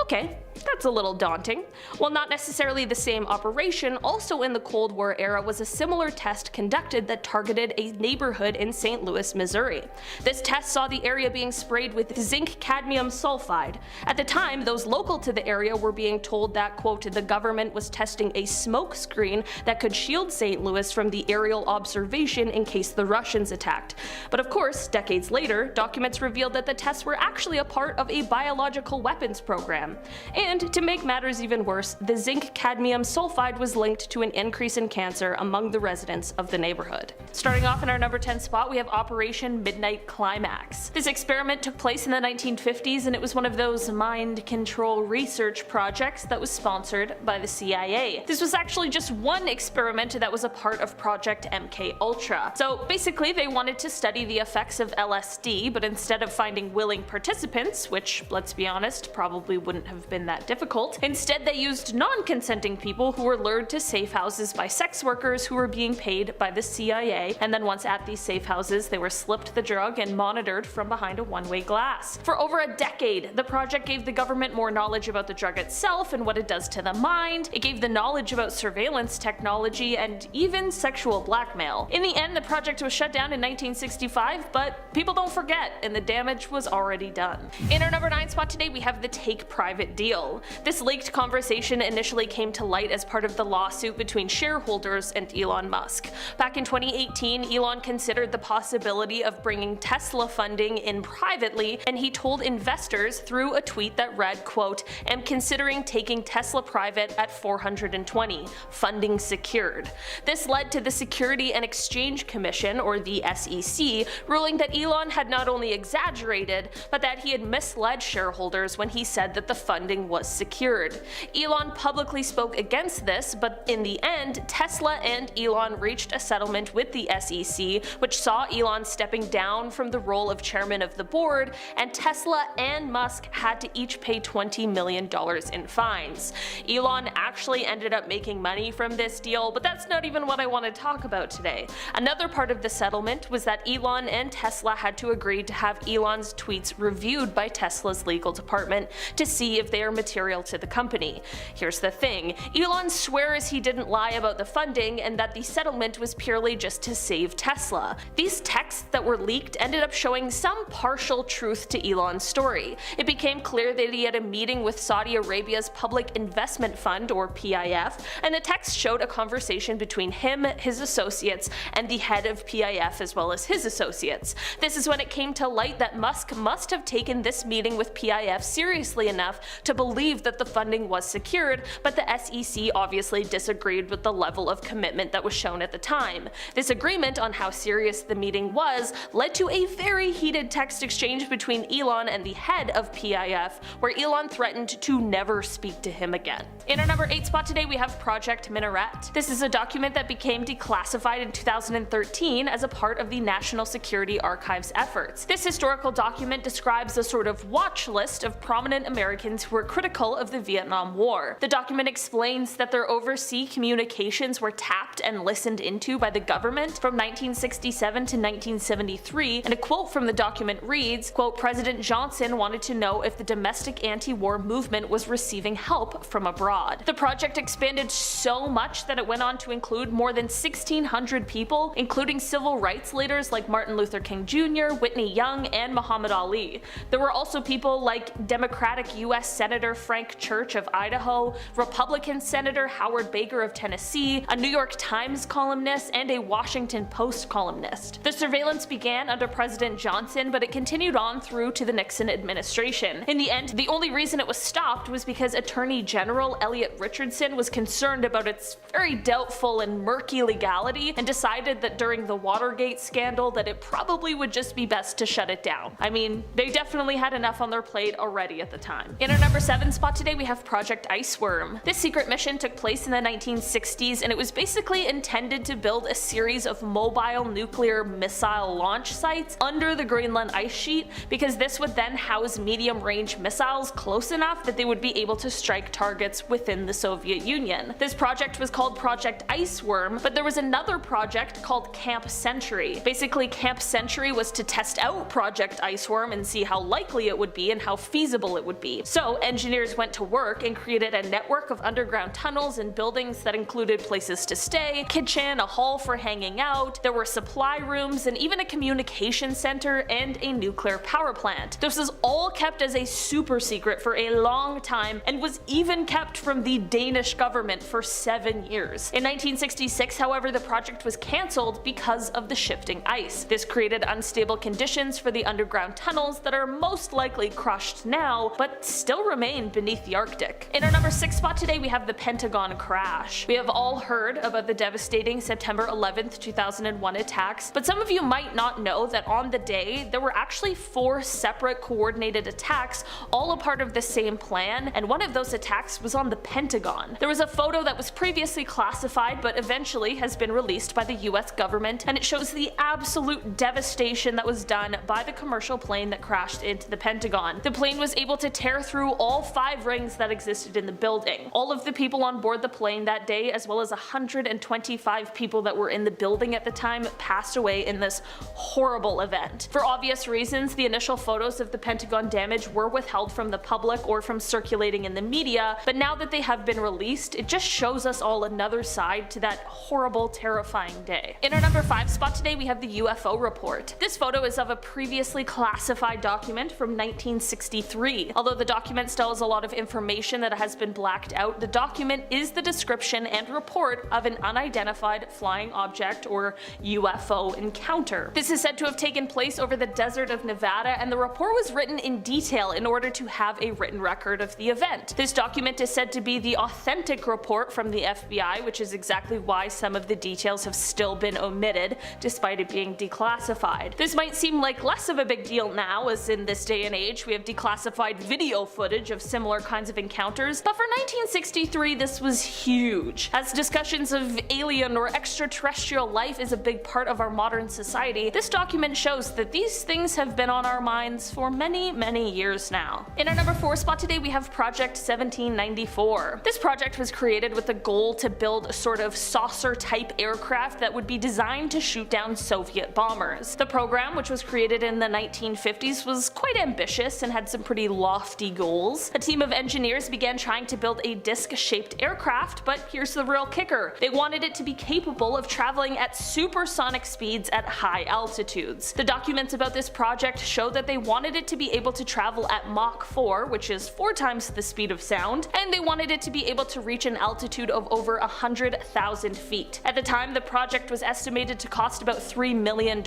Okay, that's a little daunting. While not necessarily the same operation, also in the Cold War era was a similar test conducted that targeted a neighborhood in St. Louis, Missouri. This test saw the area being sprayed with zinc cadmium sulfide. At the time, those local to the area were being told that, quote, "the government was testing a smoke screen that could shield St. Louis from the aerial observation in case the Russians attacked." But of course, decades later, documents revealed that the tests were actually a part of a biological weapons program. And to make matters even worse, the zinc cadmium sulfide was linked to an increase in cancer among the residents of the neighborhood. Starting off in our number 10 spot, we have Operation Midnight Climax. This experiment took place in the 1950s, and it was one of those mind control research projects that was sponsored by the CIA. This was actually just one experiment that was a part of Project MKUltra. So basically, they wanted to study the effects of LSD, but instead of finding willing participants, which, let's be honest, probably wouldn't have been that difficult, instead they used non-consenting people who were lured to safe houses by sex workers who were being paid by the CIA, and then once at these safe houses, they were slipped the drug and monitored from behind a one-way glass. For over a decade, the project gave the government more knowledge about the drug itself and what it does to the mind. It gave the knowledge about surveillance technology and even sexual blackmail. In the end, the project was shut down in 1965, but people don't forget, and the damage was already done. In our number 9 spot today, we have the take private deal. This leaked conversation initially came to light as part of the lawsuit between shareholders and Elon Musk. Back in 2018, Elon considered the possibility of bringing Tesla funding in privately, and he told investors through a tweet that read, quote, "am considering taking Tesla private at 420, funding secured." This led to the Security and Exchange Commission, or the SEC, ruling that Elon had not only exaggerated, but that he had misled shareholders when he said that the funding was secured. Elon publicly spoke against this, but in the end, Tesla and Elon reached a settlement with the SEC, which saw Elon stepping down from the role of chairman of the board, and Tesla and Musk had to each pay $20 million in fines. Elon actually ended up making money from this deal, but that's not even what I want to talk about today. Another part of the settlement was that Elon and Tesla had to agree to have Elon's tweets reviewed by Tesla's legal department to see if they are material to the company. Here's the thing, Elon swears he didn't lie about the funding and that the settlement was purely just to save Tesla. These texts that were leaked ended up showing some partial truth to Elon's story. It became clear that he had a meeting with Saudi Arabia's Public Investment Fund, or PIF, and the text showed a conversation between him, his associates, and the head of PIF as well as his associates. This is when it came to light that Musk must have taken this meeting with PIF seriously enough to believe that the funding was secured, but the SEC obviously disagreed with the level of commitment that was shown at the time. This agreement on how serious the meeting was led to a very heated text exchange between Elon and the head of PIF, where Elon threatened to never speak to him again. In our number 8 spot today, we have Project Minaret. This is a document that became declassified in 2013 as a part of the National Security Archive's efforts. This historical document describes a sort of watch list of prominent Americans who were critical of the Vietnam War. The document explains that their overseas communications were tapped and listened into by the government from from 1967 to 1973, and a quote from the document reads, quote, "President Johnson wanted to know if the domestic anti-war movement was receiving help from abroad." The project expanded so much that it went on to include more than 1,600 people, including civil rights leaders like Martin Luther King Jr., Whitney Young, and Muhammad Ali. There were also people like Democratic U.S. Senator Frank Church of Idaho, Republican Senator Howard Baker of Tennessee, a New York Times columnist, and a Washington Post columnist. The surveillance began under President Johnson, but it continued on through to the Nixon administration. In the end, the only reason it was stopped was because Attorney General Elliot Richardson was concerned about its very doubtful and murky legality and decided that during the Watergate scandal that it probably would just be best to shut it down. I mean, they definitely had enough on their plate already at the time. In our number 7 spot today we have Project Iceworm. This secret mission took place in the 1960s and it was basically intended to build a series of mobile nuclear missile launch sites under the Greenland ice sheet, because this would then house medium-range missiles close enough that they would be able to strike targets within the Soviet Union. This project was called Project Iceworm, but there was another project called Camp Century. Basically, Camp Century was to test out Project Iceworm and see how likely it would be and how feasible it would be. So engineers went to work and created a network of underground tunnels and buildings that included places to stay, kitchen, a hall for hanging out, there were supply rooms, and even a communication center and a nuclear power plant. This was all kept as a super secret for a long time and was even kept from the Danish government for 7 years. In 1966, however, the project was cancelled because of the shifting ice. This created unstable conditions for the underground tunnels that are most likely crushed now, but still remain beneath the Arctic. In our number 6 spot today we have the Pentagon crash. We have all heard about the devastating September 11th, 2001 attacks, but some of you might not know that on the day there were actually 4 separate coordinated attacks, all a part of the same plan, and one of those attacks was on the Pentagon. There was a photo that was previously classified but eventually has been released by the US government, and it shows the absolute devastation that was done by the commercial plane that crashed into the Pentagon. The plane was able to tear through all 5 rings that existed in the building. All of the people on board the plane that day, as well as 125 people that were in the building at the time, passed away in this horrible event. For obvious reasons, the initial photos of the Pentagon damage were withheld from the public or from circulating in the media, but now that they have been released, it just shows us all another side to that horrible, terrifying day. In our number 5 spot today we have the UFO report. This photo is of a previously classified document from 1963. Although the document still has a lot of information that has been blacked out, the document is the description and report of an unidentified flying object or UFO encounter. This is said to have taken place over the desert of Nevada, and the report was written in detail in order to have a written record of the event. This document is said to be the authentic report from the FBI, which is exactly why some of the details have still been omitted, despite it being declassified. This might seem like less of a big deal now, as in this day and age we have declassified video footage of similar kinds of encounters, but for 1963 this was huge. As discussions of alien or extraterrestrial life is a big part of our modern society, this document shows that these things have been on our minds for many years now. In our number 4 spot today we have Project 1794. This project was created with the goal to build a sort of saucer-type aircraft that would be designed to shoot down Soviet bombers. The program, which was created in the 1950s, was quite ambitious and had some pretty lofty goals. A team of engineers began trying to build a disc-shaped aircraft, but here's the real kicker. They wanted it to be capable of traveling at supersonic speeds at high altitudes. The documents about this project show that they wanted it to be able to travel at Mach 4, which is 4 times the speed of sound, and they wanted it to be able to reach an altitude of over 100,000 feet. At the time, the project was estimated to cost about $3 million,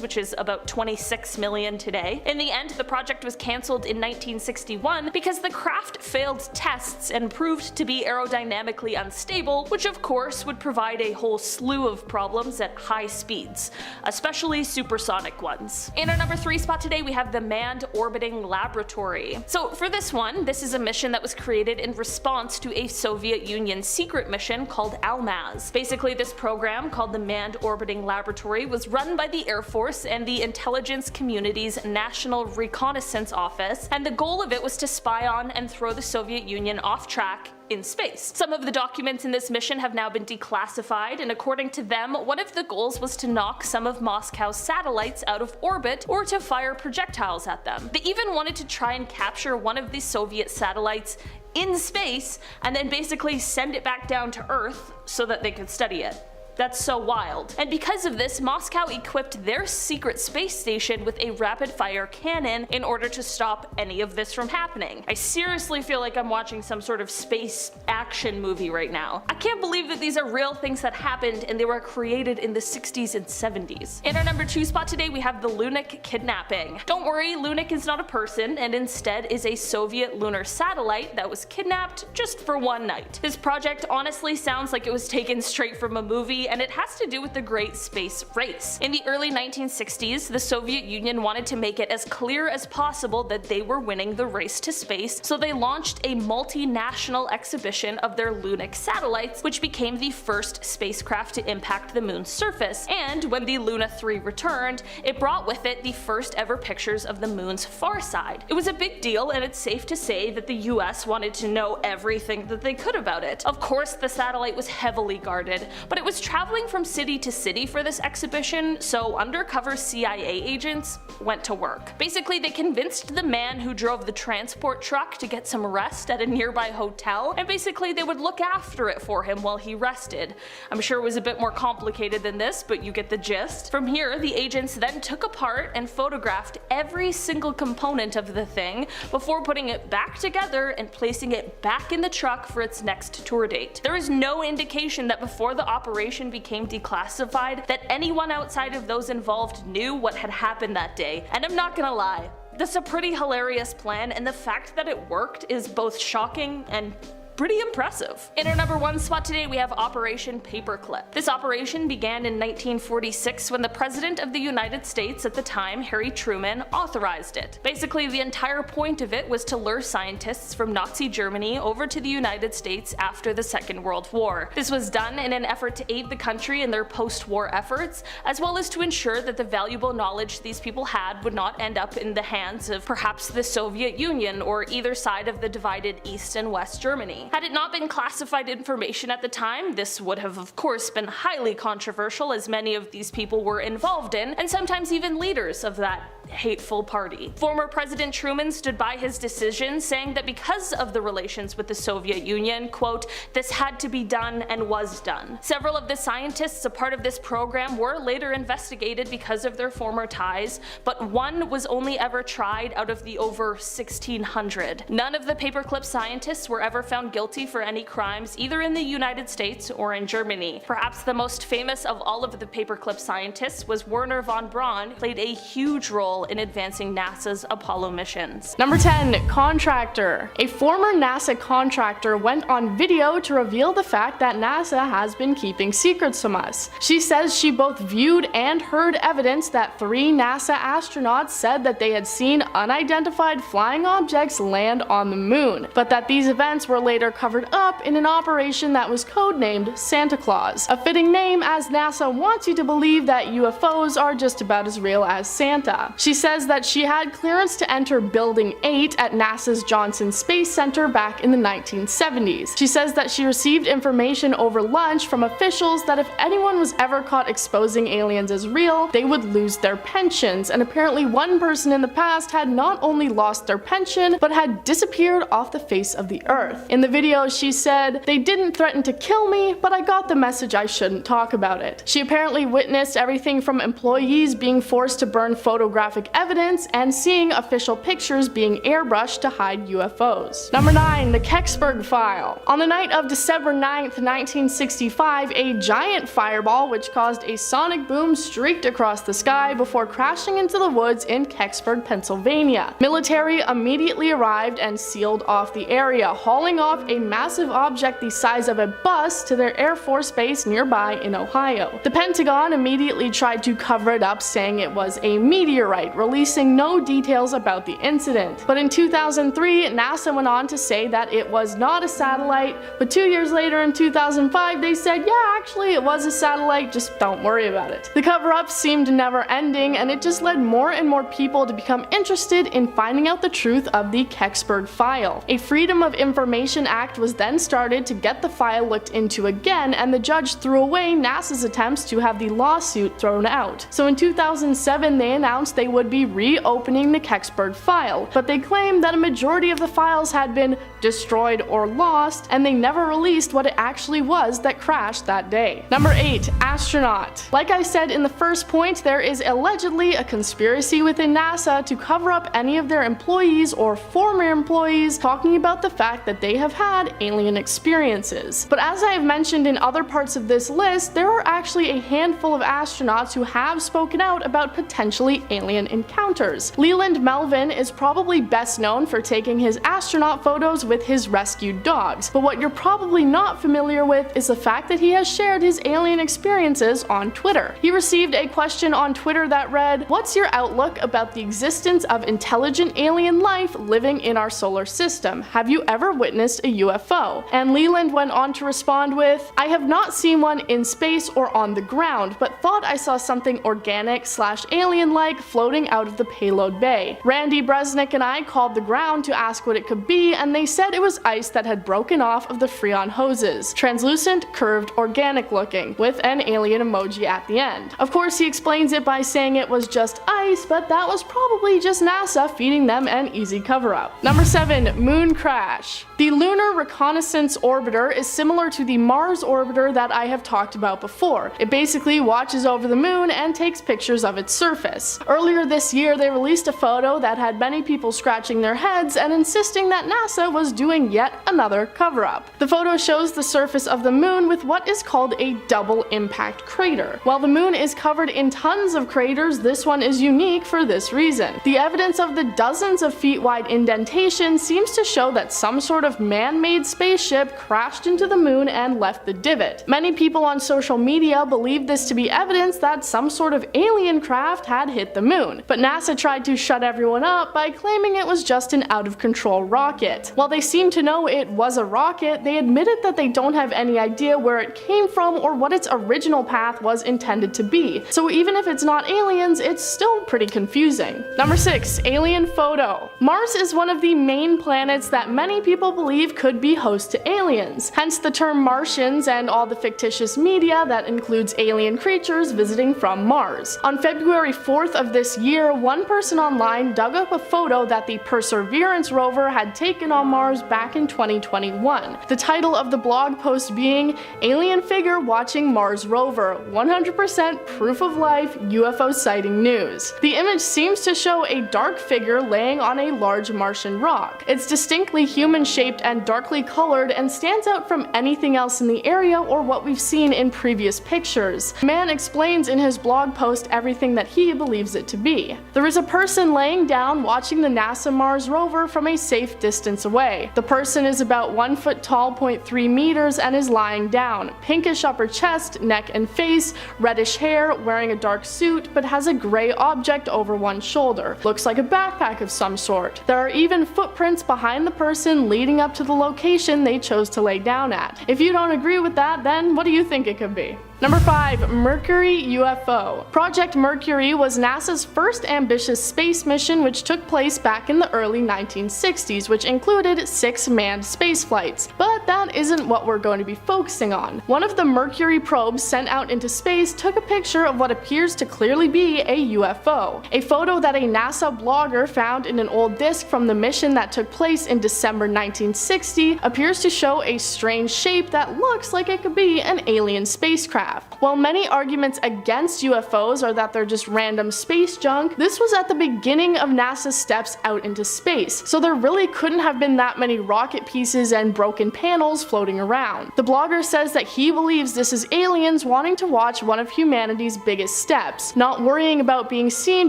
which is about $26 million today. In the end, the project was cancelled in 1961 because the craft failed tests and proved to be aerodynamically unstable, which of course would provide a whole slew of problems at high speeds, especially supersonic ones. In our number 3 spot today we have the Manned Orbiting Laboratory. So for this one, this is a mission that was created in response to a Soviet Union secret mission called ALMAZ. Basically, this program, called the Manned Orbiting Laboratory, was run by the Air Force and the intelligence community's National Reconnaissance Office, and the goal of it was to spy on and throw the Soviet Union off track in space. Some of the documents in this mission have now been declassified, and according to them, one of the goals was to knock some of Moscow's satellites out of orbit or to fire projectiles at them. They even wanted to try and capture one of the Soviet satellites in space and then basically send it back down to Earth so that they could study it. That's so wild. And because of this, Moscow equipped their secret space station with a rapid-fire cannon in order to stop any of this from happening. I seriously feel like I'm watching some sort of space action movie right now. I can't believe that these are real things that happened and they were created in the 60s and 70s. In our number 2 spot today, we have the Lunik kidnapping. Don't worry, Lunik is not a person and instead is a Soviet lunar satellite that was kidnapped just for one night. This project honestly sounds like it was taken straight from a movie, and it has to do with the Great Space Race. In the early 1960s, the Soviet Union wanted to make it as clear as possible that they were winning the race to space, so they launched a multinational exhibition of their Lunik satellites, which became the first spacecraft to impact the moon's surface. And when the Luna 3 returned, it brought with it the first ever pictures of the moon's far side. It was a big deal, and it's safe to say that the US wanted to know everything that they could about it. Of course, the satellite was heavily guarded, but it was traveling from city to city for this exhibition, so undercover CIA agents went to work. Basically, they convinced the man who drove the transport truck to get some rest at a nearby hotel, and basically they would look after it for him while he rested. I'm sure it was a bit more complicated than this, but you get the gist. From here, the agents then took apart and photographed every single component of the thing before putting it back together and placing it back in the truck for its next tour date. There is no indication that before the operation became declassified that anyone outside of those involved knew what had happened that day. And I'm not gonna lie, this is a pretty hilarious plan, and the fact that it worked is both shocking and pretty impressive. In our number 1 spot today, we have Operation Paperclip. This operation began in 1946 when the President of the United States at the time, Harry Truman, authorized it. Basically, the entire point of it was to lure scientists from Nazi Germany over to the United States after the Second World War. This was done in an effort to aid the country in their post-war efforts, as well as to ensure that the valuable knowledge these people had would not end up in the hands of perhaps the Soviet Union or either side of the divided East and West Germany. Had it not been classified information at the time, this would have of course been highly controversial, as many of these people were involved in, and sometimes even leaders of that hateful party. Former President Truman stood by his decision, saying that because of the relations with the Soviet Union, quote, this had to be done and was done. Several of the scientists a part of this program were later investigated because of their former ties, but one was only ever tried out of the over 1,600. None of the paperclip scientists were ever found guilty for any crimes either in the United States or in Germany. Perhaps the most famous of all of the paperclip scientists was Wernher von Braun, who played a huge role in advancing NASA's Apollo missions. Number 10. Contractor. A former NASA contractor went on video to reveal the fact that NASA has been keeping secrets from us. She says she both viewed and heard evidence that 3 NASA astronauts said that they had seen unidentified flying objects land on the moon, but that these events were later covered up in an operation that was codenamed Santa Claus, a fitting name as NASA wants you to believe that UFOs are just about as real as Santa. She says that she had clearance to enter Building 8 at NASA's Johnson Space Center back in the 1970s. She says that she received information over lunch from officials that if anyone was ever caught exposing aliens as real, they would lose their pensions, and apparently one person in the past had not only lost their pension, but had disappeared off the face of the earth. In the video, she said, "They didn't threaten to kill me, but I got the message I shouldn't talk about it." She apparently witnessed everything from employees being forced to burn photographic evidence and seeing official pictures being airbrushed to hide UFOs. Number 9. The Kecksburg File. On the night of December 9th, 1965, a giant fireball which caused a sonic boom streaked across the sky before crashing into the woods in Kecksburg, Pennsylvania. Military immediately arrived and sealed off the area, hauling off a massive object the size of a bus to their Air Force base nearby in Ohio. The Pentagon immediately tried to cover it up, saying it was a meteorite, releasing no details about the incident. But in 2003, NASA went on to say that it was not a satellite, but 2 years later in 2005 they said, yeah, actually it was a satellite, just don't worry about it. The cover-up seemed never ending, and it just led more and more people to become interested in finding out the truth of the Kecksburg File, a Freedom of Information Balancing Act was then started to get the file looked into again, and the judge threw away NASA's attempts to have the lawsuit thrown out. So in 2007, they announced they would be reopening the Kecksburg file, but they claimed that a majority of the files had been destroyed or lost, and they never released what it actually was that crashed that day. Number 8. Astronaut. Like I said in the first point, there is allegedly a conspiracy within NASA to cover up any of their employees or former employees talking about the fact that they have had alien experiences. But as I have mentioned in other parts of this list, there are actually a handful of astronauts who have spoken out about potentially alien encounters. Leland Melvin is probably best known for taking his astronaut photos with his rescued dogs, but what you're probably not familiar with is the fact that he has shared his alien experiences on Twitter. He received a question on Twitter that read, "What's your outlook about the existence of intelligent alien life living in our solar system? Have you ever witnessed a UFO?" And Leland went on to respond with, "I have not seen one in space or on the ground, but thought I saw something organic/alien-like floating out of the payload bay. Randy Bresnick and I called the ground to ask what it could be, and they said it was ice that had broken off of the Freon hoses. Translucent, curved, organic looking, with an alien emoji at the end." Of course, he explains it by saying it was just ice, but that was probably just NASA feeding them an easy cover-up. Number 7. Moon crash. The Lunar Reconnaissance Orbiter is similar to the Mars Orbiter that I have talked about before. It basically watches over the moon and takes pictures of its surface. Earlier this year, they released a photo that had many people scratching their heads and insisting that NASA was doing yet another cover-up. The photo shows the surface of the moon with what is called a double impact crater. While the moon is covered in tons of craters, this one is unique for this reason. The evidence of the dozens of feet wide indentation seems to show that some sort of man-made spaceship crashed into the moon and left the divot. Many people on social media believe this to be evidence that some sort of alien craft had hit the moon, but NASA tried to shut everyone up by claiming it was just an out-of-control rocket. While they seem to know it was a rocket, they admitted that they don't have any idea where it came from or what its original path was intended to be. So even if it's not aliens, it's still pretty confusing. Number 6. Alien photo. Mars is one of the main planets that many people believe could be host to aliens, hence the term Martians and all the fictitious media that includes alien creatures visiting from Mars. On February 4th of this year, one person online dug up a photo that the Perseverance rover had taken on Mars back in 2021. The title of the blog post being, "Alien Figure Watching Mars Rover, 100% Proof of Life UFO Sighting News." The image seems to show a dark figure laying on a large Martian rock. It's distinctly human-shaped and darkly colored and stands out from anything else in the area or what we've seen in previous pictures. The man explains in his blog post everything that he believes it to be. There is a person laying down watching the NASA Mars rover from a safe distance away. The person is about 1 foot tall, 0.3 meters, and is lying down. Pinkish upper chest, neck and face, reddish hair, wearing a dark suit, but has a gray object over one shoulder. Looks like a backpack of some sort. There are even footprints behind the person leading up to the location they chose to lay down at. If you don't agree with that, then what do you think it could be? Number 5. Mercury UFO. Project Mercury was NASA's first ambitious space mission, which took place back in the early 1960s, which included 6 manned space flights. But that isn't what we're going to be focusing on. One of the Mercury probes sent out into space took a picture of what appears to clearly be a UFO. A photo that a NASA blogger found in an old disk from the mission that took place in December 1960 appears to show a strange shape that looks like it could be an alien spacecraft. While many arguments against UFOs are that they're just random space junk, this was at the beginning of NASA's steps out into space, so there really couldn't have been that many rocket pieces and broken panels floating around. The blogger says that he believes this is aliens wanting to watch one of humanity's biggest steps, not worrying about being seen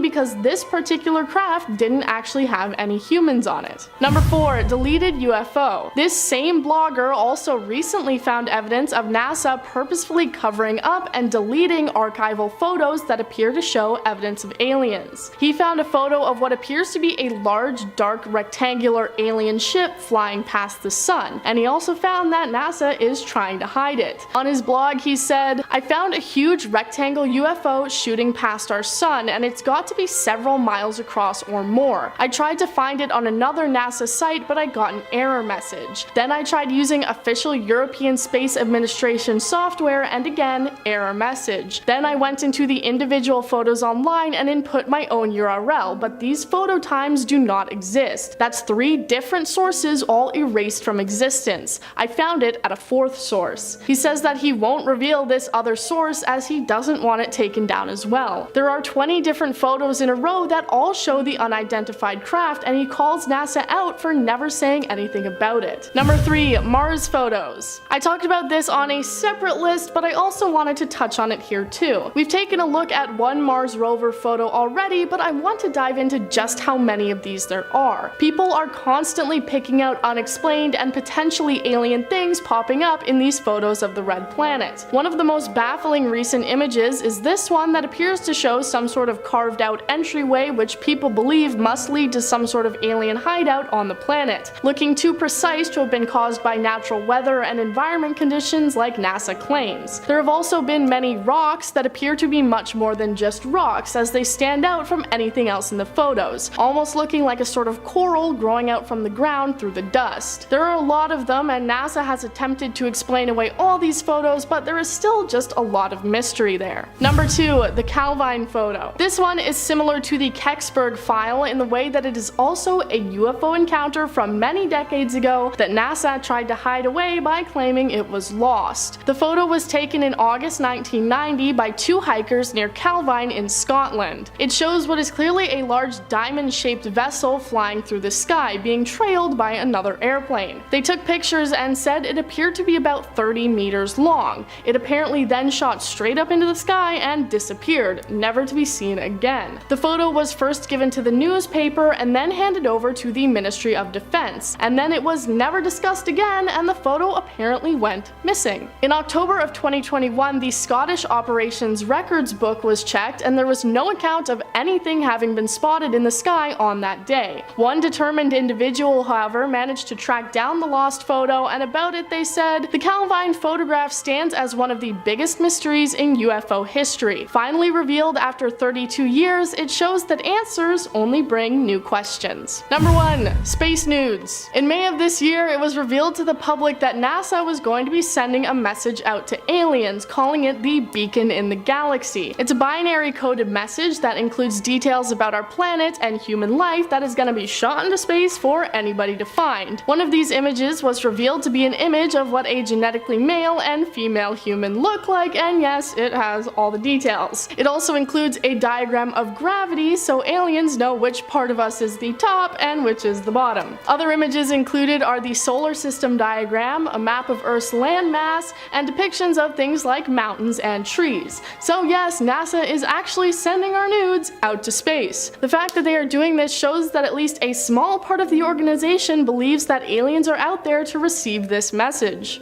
because this particular craft didn't actually have any humans on it. Number 4. Deleted UFO. This same blogger also recently found evidence of NASA purposefully covering clearing up and deleting archival photos that appear to show evidence of aliens. He found a photo of what appears to be a large, dark, rectangular alien ship flying past the sun, and he also found that NASA is trying to hide it. On his blog, he said, "I found a huge rectangle UFO shooting past our sun, and it's got to be several miles across or more. I tried to find it on another NASA site, but I got an error message. Then I tried using official European Space Administration software, and again, error message. Then I went into the individual photos online and input my own URL, but these photo times do not exist. That's 3 different sources all erased from existence. I found it at a 4th source." He says that he won't reveal this other source as he doesn't want it taken down as well. There are 20 different photos in a row that all show the unidentified craft, and he calls NASA out for never saying anything about it. Number 3. Mars photos. I talked about this on a separate list, but I also wanted to touch on it here too. We've taken a look at one Mars rover photo already, but I want to dive into just how many of these there are. People are constantly picking out unexplained and potentially alien things popping up in these photos of the red planet. One of the most baffling recent images is this one that appears to show some sort of carved out entryway which people believe must lead to some sort of alien hideout on the planet, looking too precise to have been caused by natural weather and environment conditions like NASA claims. There have also been many rocks that appear to be much more than just rocks, as they stand out from anything else in the photos, almost looking like a sort of coral growing out from the ground through the dust. There are a lot of them, and NASA has attempted to explain away all these photos, but there is still just a lot of mystery there. Number 2. The Calvine photo. This one is similar to the Kecksburg file in the way that it is also a UFO encounter from many decades ago that NASA tried to hide away by claiming it was lost. The photo was taken in August 1990 by 2 hikers near Calvine in Scotland. It shows what is clearly a large diamond-shaped vessel flying through the sky, being trailed by another airplane. They took pictures and said it appeared to be about 30 meters long. It apparently then shot straight up into the sky and disappeared, never to be seen again. The photo was first given to the newspaper and then handed over to the Ministry of Defense, and then it was never discussed again, and the photo apparently went missing. In October of 2021, the Scottish Operations Records book was checked, and there was no account of anything having been spotted in the sky on that day. One determined individual, however, managed to track down the lost photo, and about it they said, "The Calvine photograph stands as one of the biggest mysteries in UFO history. Finally revealed after 32 years, it shows that answers only bring new questions." Number 1. Space nudes. In May of this year, it was revealed to the public that NASA was going to be sending a message out to aliens, calling it the Beacon in the Galaxy. It's a binary coded message that includes details about our planet and human life that is going to be shot into space for anybody to find. One of these images was revealed to be an image of what a genetically male and female human look like, and yes, it has all the details. It also includes a diagram of gravity so aliens know which part of us is the top and which is the bottom. Other images included are the solar system diagram, a map of Earth's landmass, and depictions of things like mountains and trees. So yes, NASA is actually sending our nudes out to space. The fact that they are doing this shows that at least a small part of the organization believes that aliens are out there to receive this message.